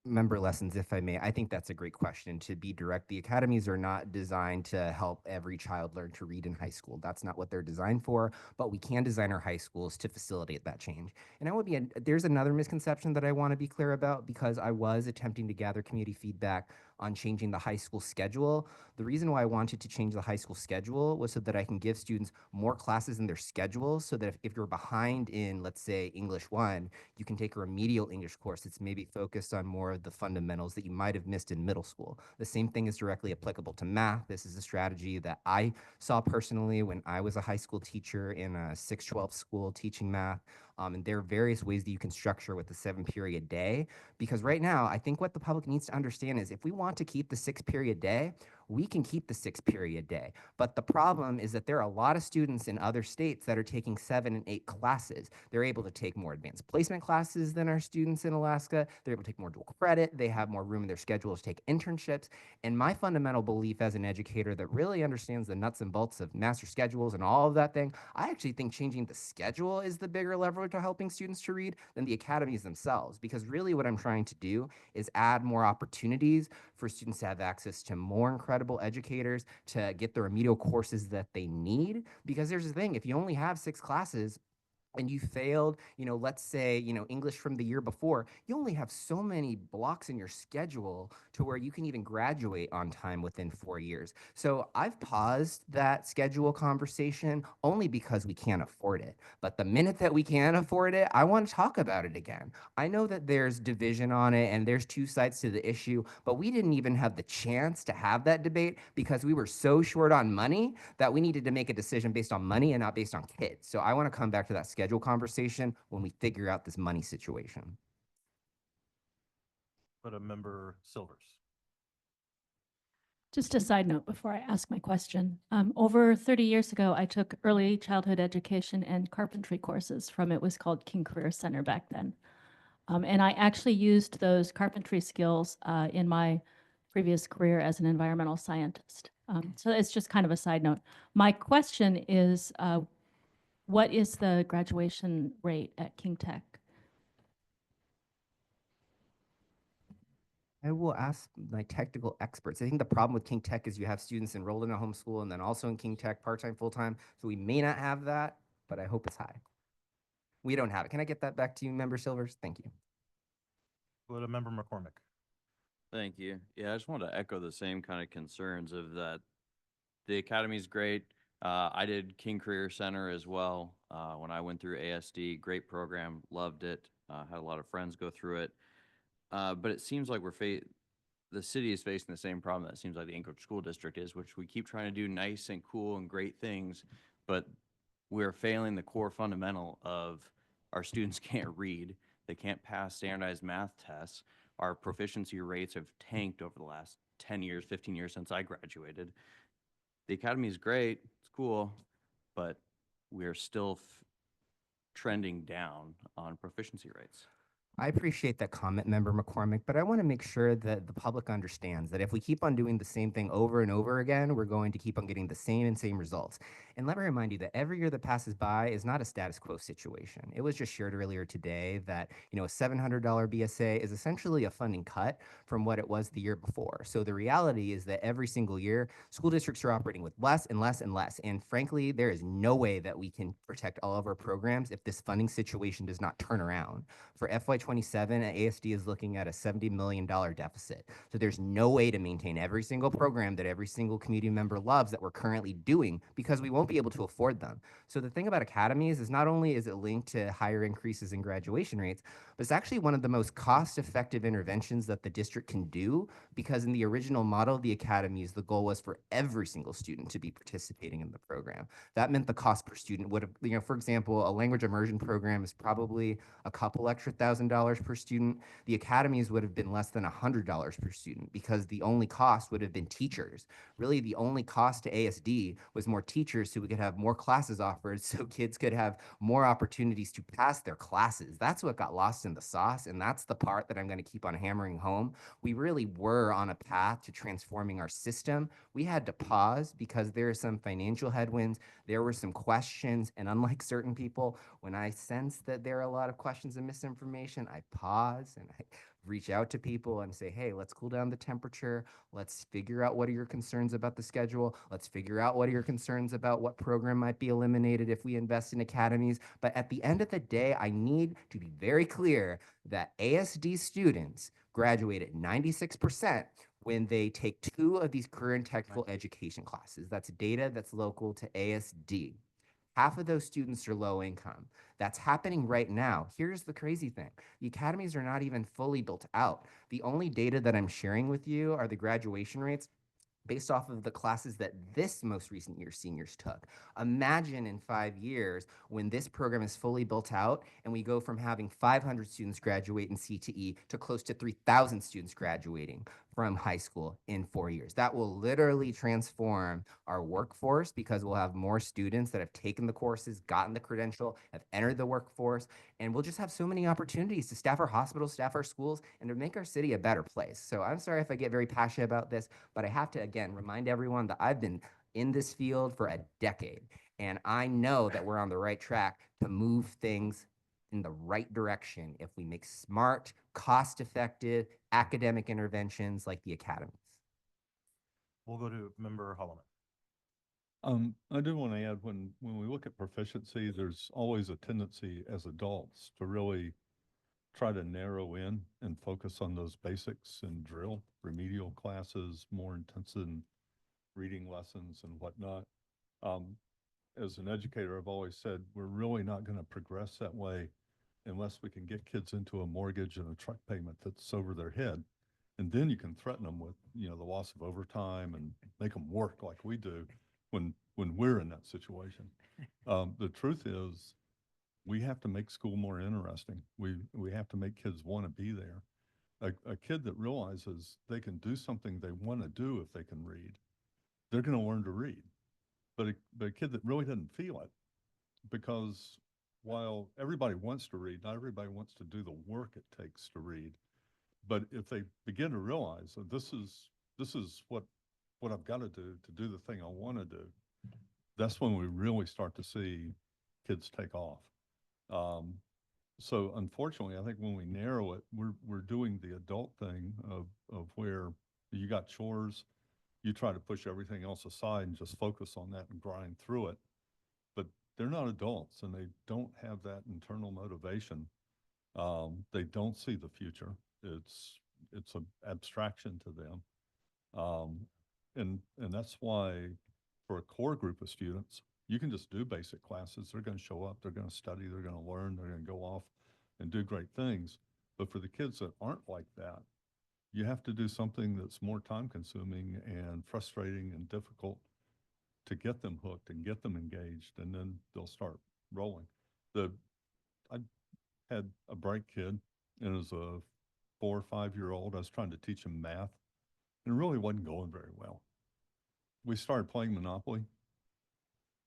Member lessons, if I may. I think that's a great question. To be direct, the academies are not designed to help every child learn to read in high school. That's not what they're designed for, but we can design our high schools to facilitate that change. And there's another misconception that I want to be clear about, because I was attempting to gather community feedback on changing the high school schedule. The reason why I wanted to change the high school schedule was so that I can give students more classes in their schedule, so that if you're behind in, let's say, English 1, you can take a remedial English course that's maybe focused on more of the fundamentals that you might have missed in middle school. The same thing is directly applicable to math. This is a strategy that I saw personally when I was a high school teacher in a 6-12 school teaching math. And there are various ways that you can structure with the 7-period day, because right now, I think what the public needs to understand is if we want to keep the 6-period day, we can keep the 6-period day. But the problem is that there are a lot of students in other states that are taking 7 and 8 classes. They're able to take more advanced placement classes than our students in Alaska. They're able to take more dual credit. They have more room in their schedule to take internships. And my fundamental belief as an educator that really understands the nuts and bolts of master schedules and all of that thing, I actually think changing the schedule is the bigger lever to helping students to read than the academies themselves. Because really what I'm trying to do is add more opportunities for students to have access to more incredible educators, to get the remedial courses that they need. Because there's the thing, if you only have 6 classes, and you failed, let's say, English from the year before, you only have so many blocks in your schedule to where you can even graduate on time within 4 years. So I've paused that schedule conversation only because we can't afford it. But the minute that we can afford it, I want to talk about it again. I know that there's division on it and there's 2 sides to the issue, but we didn't even have the chance to have that debate because we were so short on money that we needed to make a decision based on money and not based on kids. So I want to come back to that schedule conversation when we figure out this money situation. But a member Silvers. Just a side note before I ask my question. Over 30 years ago, I took early childhood education and carpentry courses from, it was called King Career Center back then. And I actually used those carpentry skills in my previous career as an environmental scientist. So it's just kind of a side note. My question is, what is the graduation rate at King Tech? I will ask my technical experts. I think the problem with King Tech is you have students enrolled in a homeschool and then also in King Tech part-time, full-time. So we may not have that, but I hope it's high. We don't have it. Can I get that back to you, Member Silvers? Thank you. Go to Member McCormick. Thank you. Yeah, I just want to echo the same kind of concerns of that. The academy is great. I did King Career Center as well when I went through ASD. Great program, loved it. Had a lot of friends go through it. But it seems like the city is facing the same problem that it seems like the Anchorage School District is, which we keep trying to do nice and cool and great things, but we're failing the core fundamental of our students can't read. They can't pass standardized math tests. Our proficiency rates have tanked over the last 10 years, 15 years since I graduated. The academy is great, it's cool, but we're still trending down on proficiency rates. I appreciate that comment, Member McCormick, but I want to make sure that the public understands that if we keep on doing the same thing over and over again, we're going to keep on getting the same results. And let me remind you that every year that passes by is not a status quo situation. It was just shared earlier today that, a $700 BSA is essentially a funding cut from what it was the year before. So the reality is that every single year, school districts are operating with less and less and less. And frankly, there is no way that we can protect all of our programs if this funding situation does not turn around. For FY27, ASD is looking at a $70 million deficit. So there's no way to maintain every single program that every single community member loves that we're currently doing because we won't be able to afford them. So the thing about academies is not only is it linked to higher increases in graduation rates, but it's actually one of the most cost-effective interventions that the district can do, because in the original model of the academies, the goal was for every single student to be participating in the program. That meant the cost per student would have, for example, a language immersion program is probably a couple extra $1,000 $1,000 per student, the academies would have been less than $100 per student because the only cost would have been teachers. Really, the only cost to ASD was more teachers so we could have more classes offered so kids could have more opportunities to pass their classes. That's what got lost in the sauce, and that's the part that I'm going to keep on hammering home. We really were on a path to transforming our system. We had to pause because there are some financial headwinds, there were some questions, and unlike certain people, when I sense that there are a lot of questions and misinformation, I pause and I reach out to people and say, hey, let's cool down the temperature. Let's figure out what are your concerns about the schedule. Let's figure out what are your concerns about what program might be eliminated if we invest in academies. But at the end of the day, I need to be very clear that ASD students graduate at 96% when they take 2 of these career and technical education classes. That's data that's local to ASD. Half of those students are low income. That's happening right now. Here's the crazy thing. The academies are not even fully built out. The only data that I'm sharing with you are the graduation rates based off of the classes that this most recent year seniors took. Imagine in 5 years when this program is fully built out and we go from having 500 students graduate in CTE to close to 3,000 students graduating from high school in 4 years. That will literally transform our workforce because we'll have more students that have taken the courses, gotten the credential, have entered the workforce, and we'll just have so many opportunities to staff our hospitals, staff our schools, and to make our city a better place. So I'm sorry if I get very passionate about this, but I have to, again, remind everyone that I've been in this field for a decade, and I know that we're on the right track to move things in the right direction if we make smart, cost-effective academic interventions like the academies. We'll go to Member Holloman. I do want to add, when we look at proficiency, there's always a tendency as adults to really try to narrow in and focus on those basics and drill remedial classes, more intensive reading lessons and whatnot. As an educator, I've always said we're really not going to progress that way unless we can get kids into a mortgage and a truck payment that's over their head. And then you can threaten them with, the loss of overtime and make them work like we do when we're in that situation. The truth is, we have to make school more interesting. We have to make kids want to be there. A kid that realizes they can do something they want to do if they can read, they're going to learn to read. But a kid that really doesn't feel it, because while everybody wants to read, not everybody wants to do the work it takes to read. But if they begin to realize that this is what I've got to do the thing I want to do, that's when we really start to see kids take off. So unfortunately, I think when we narrow it, we're doing the adult thing of where you got chores, you try to push everything else aside and just focus on that and grind through it. But they're not adults and they don't have that internal motivation. They don't see the future. It's an abstraction to them. And that's why for a core group of students, you can just do basic classes. They're going to show up, they're going to study, they're going to learn, they're going to go off and do great things. But for the kids that aren't like that, you have to do something that's more time consuming and frustrating and difficult to get them hooked and get them engaged, and then they'll start rolling. I had a bright kid, and as a 4 or 5 year old, I was trying to teach him math, and it really wasn't going very well. We started playing Monopoly.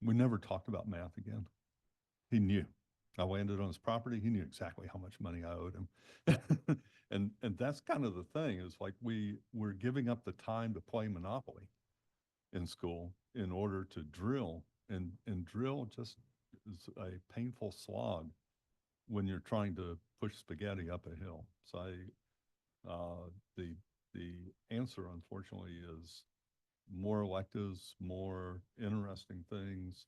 We never talked about math again. He knew. I landed on his property. He knew exactly how much money I owed him. And that's kind of the thing, is like we're giving up the time to play Monopoly in school in order to drill. And drill just is a painful slog when you're trying to push spaghetti up a hill. So the answer, unfortunately, is more electives, more interesting things.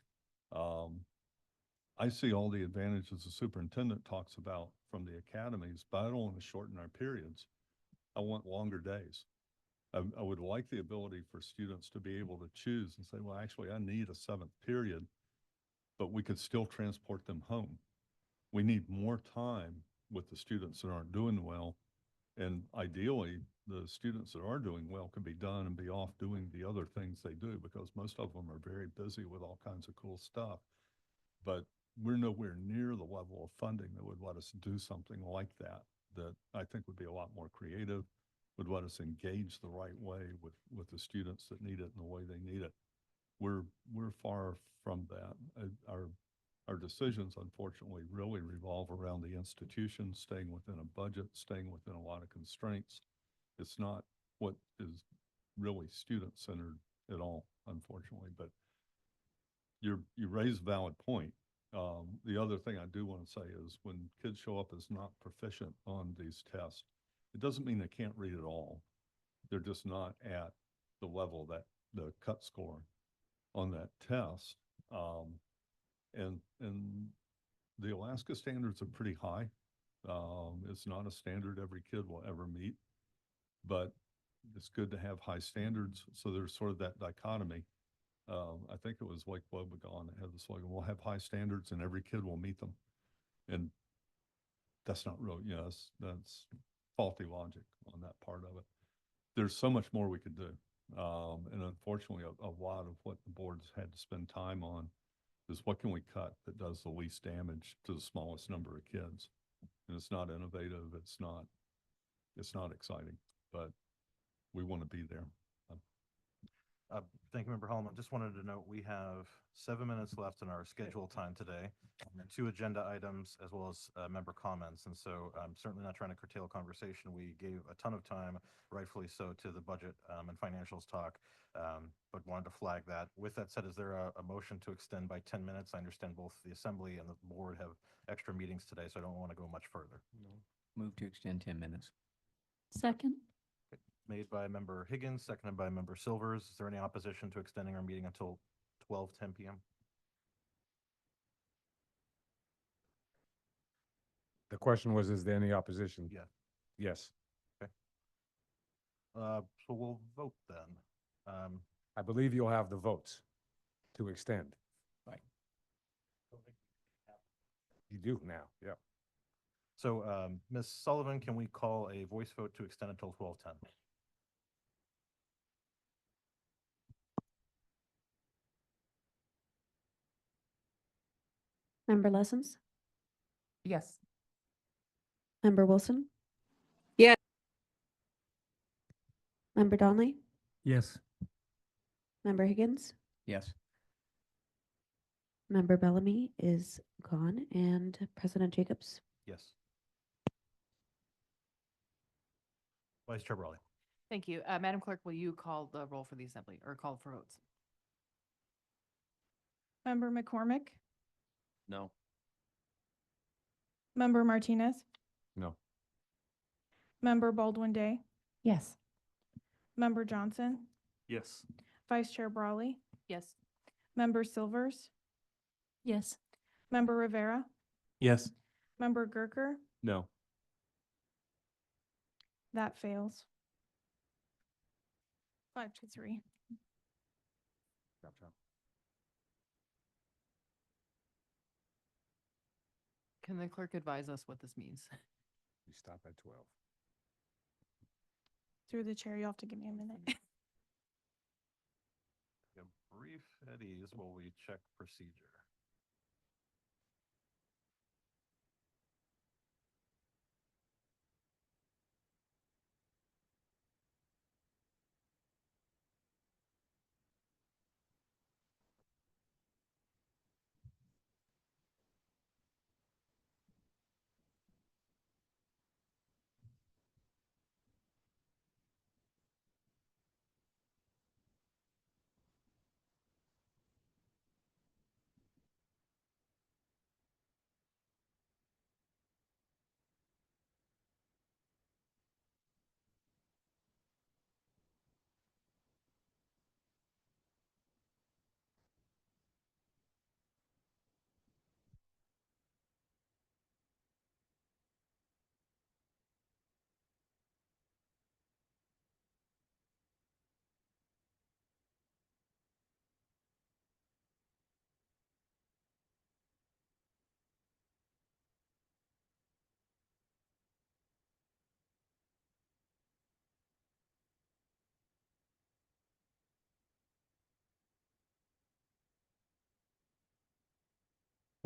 I see all the advantages the superintendent talks about from the academies, but I don't want to shorten our periods. I want longer days. I would like the ability for students to be able to choose and say, well, actually, I need a 7th period, but we could still transport them home. We need more time with the students that aren't doing well. And ideally, the students that are doing well could be done and be off doing the other things they do, because most of them are very busy with all kinds of cool stuff. But we're nowhere near the level of funding that would let us do something like that, that I think would be a lot more creative, would let us engage the right way with the students that need it in the way they need it. We're far from that. Our decisions, unfortunately, really revolve around the institution, staying within a budget, staying within a lot of constraints. It's not what is really student-centered at all, unfortunately. But you raise a valid point. The other thing I do want to say is when kids show up as not proficient on these tests, it doesn't mean they can't read at all. They're just not at the level that the cut score on that test. And the Alaska standards are pretty high. It's not a standard every kid will ever meet, but it's good to have high standards. So there's sort of that dichotomy. I think it was Lake Wobegon that had the slogan, we'll have high standards and every kid will meet them. And that's not real, that's faulty logic on that part of it. There's so much more we could do. And unfortunately, a lot of what the board's had to spend time on is what can we cut that does the least damage to the smallest number of kids. And it's not innovative, it's not exciting, but we want to be there. Thank you, Member Holloman. Just wanted to note we have 7 minutes left in our scheduled time today, and 2 agenda items as well as member comments. And so I'm certainly not trying to curtail conversation. We gave a ton of time, rightfully so, to the budget and financials talk, but wanted to flag that. With that said, is there a motion to extend by 10 minutes? I understand both the Assembly and the board have extra meetings today, so I don't want to go much further. Move to extend 10 minutes. Second. Made by Member Higgins, seconded by Member Silvers. Is there any opposition to extending our meeting until 12:10 p.m.? The question was, is there any opposition? Yeah. Yes. Okay. So we'll vote then. I believe you'll have the votes to extend. Right. You do now, yeah. So Ms. Sullivan, can we call a voice vote to extend until 12:10? Member Lessons? Yes. Member Wilson? Yeah. Member Donnelly? Yes. Member Higgins? Yes. Member Bellamy is gone, and President Jacobs? Yes. Vice Chair Brawley. Thank you. Madam Clerk, will you call the roll for the assembly or call for votes? Member McCormick, No. Member Martinez, No. Member Baldwin Day, Yes. Member Johnson, Yes. Vice Chair Brawley, Yes. Member Silvers, Yes. Member Rivera, Yes. Member Gerker. No. That fails. 5-3. Can the clerk advise us what this means? We stop at 12. Through the chair, you'll have to give me a minute. A brief at ease while we check procedure.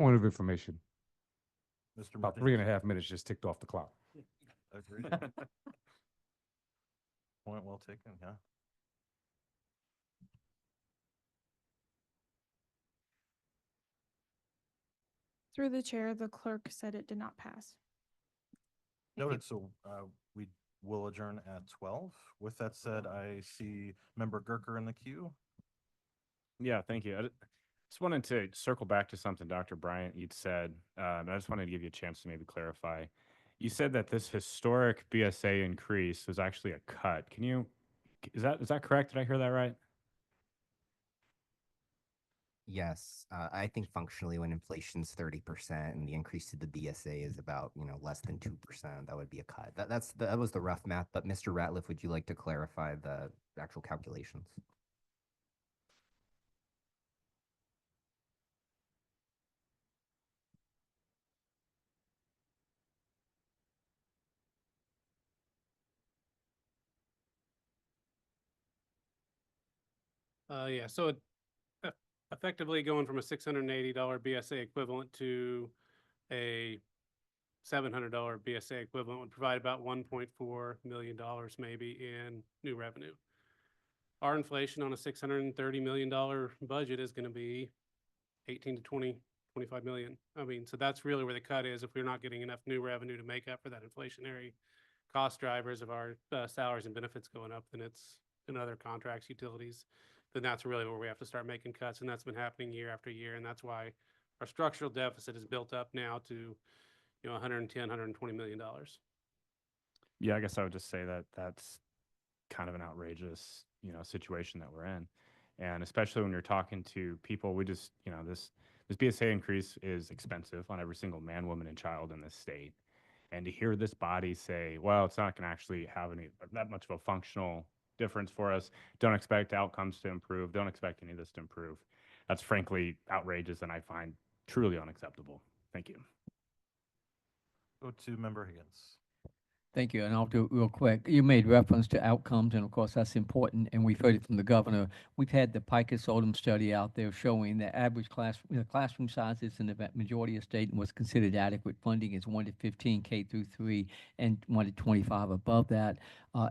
Point of information. Mr. About Martinez? 3.5 minutes just ticked off the clock. Agreed. Point well taken, yeah. Through the chair, the clerk said it did not pass. Noted, so we will adjourn at 12. With that said, I see Member Gerker in the queue. Yeah, thank you. I just wanted to circle back to something, Dr. Bryant, you'd said, and I just wanted to give you a chance to maybe clarify. You said that this historic BSA increase was actually a cut. Is that correct? Did I hear that right? Yes, I think functionally when inflation's 30% and the increase to the BSA is about, less than 2%, that would be a cut. That was the rough math, but Mr. Ratliff, would you like to clarify the actual calculations? Yeah, so effectively going from a $680 BSA equivalent to a $700 BSA equivalent would provide about $1.4 million maybe in new revenue. Our inflation on a $630 million budget is going to be 18 to 20, 25 million. I mean, so that's really where the cut is. If we're not getting enough new revenue to make up for that inflationary cost drivers of our salaries and benefits going up, then it's in other contracts, utilities, then that's really where we have to start making cuts. And that's been happening year after year. And that's why our structural deficit is built up now to, 110, $120 million. Yeah, I guess I would just say that that's kind of an outrageous, situation that we're in. And especially when you're talking to people, we just, this BSA increase is expensive on every single man, woman, and child in this state. And to hear this body say, well, it's not going to actually have that much of a functional difference for us. Don't expect outcomes to improve. Don't expect any of this to improve. That's frankly outrageous and I find truly unacceptable. Thank you. Go to Member Higgins. Thank you, and I'll do it real quick. You made reference to outcomes, and of course, that's important, and we've heard it from the governor. We've had the Picus Odom study out there showing that average classroom sizes in the majority of state and what's considered adequate funding is 1 to 15 K through 3 and 1 to 25 above that,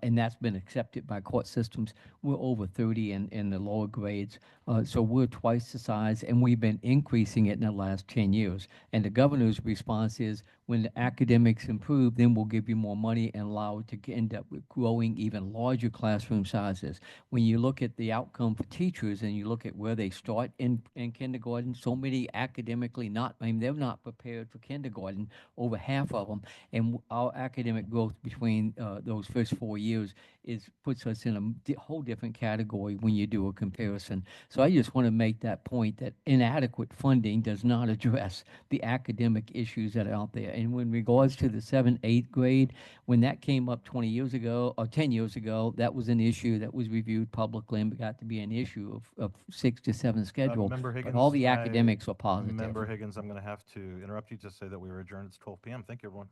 and that's been accepted by court systems. We're over 30 in the lower grades, so we're twice the size, and we've been increasing it in the last 10 years. And the governor's response is, when the academics improve, then we'll give you more money and allow it to end up with growing even larger classroom sizes. When you look at the outcome for teachers and you look at where they start in kindergarten, so many academically they're not prepared for kindergarten, over half of them. And our academic growth between those first 4 years puts us in a whole different category when you do a comparison. So I just want to make that point that inadequate funding does not address the academic issues that are out there. And in regards to the 7th, 8th grade, when that came up 20 years ago or 10 years ago, that was an issue that was reviewed publicly and got to be an issue of 6 to 7 schedule. Member Higgins, but all the academics are positive. Member Higgins, I'm going to have to interrupt you to say that we were adjourned. It's 12 p.m. Thank you, everyone.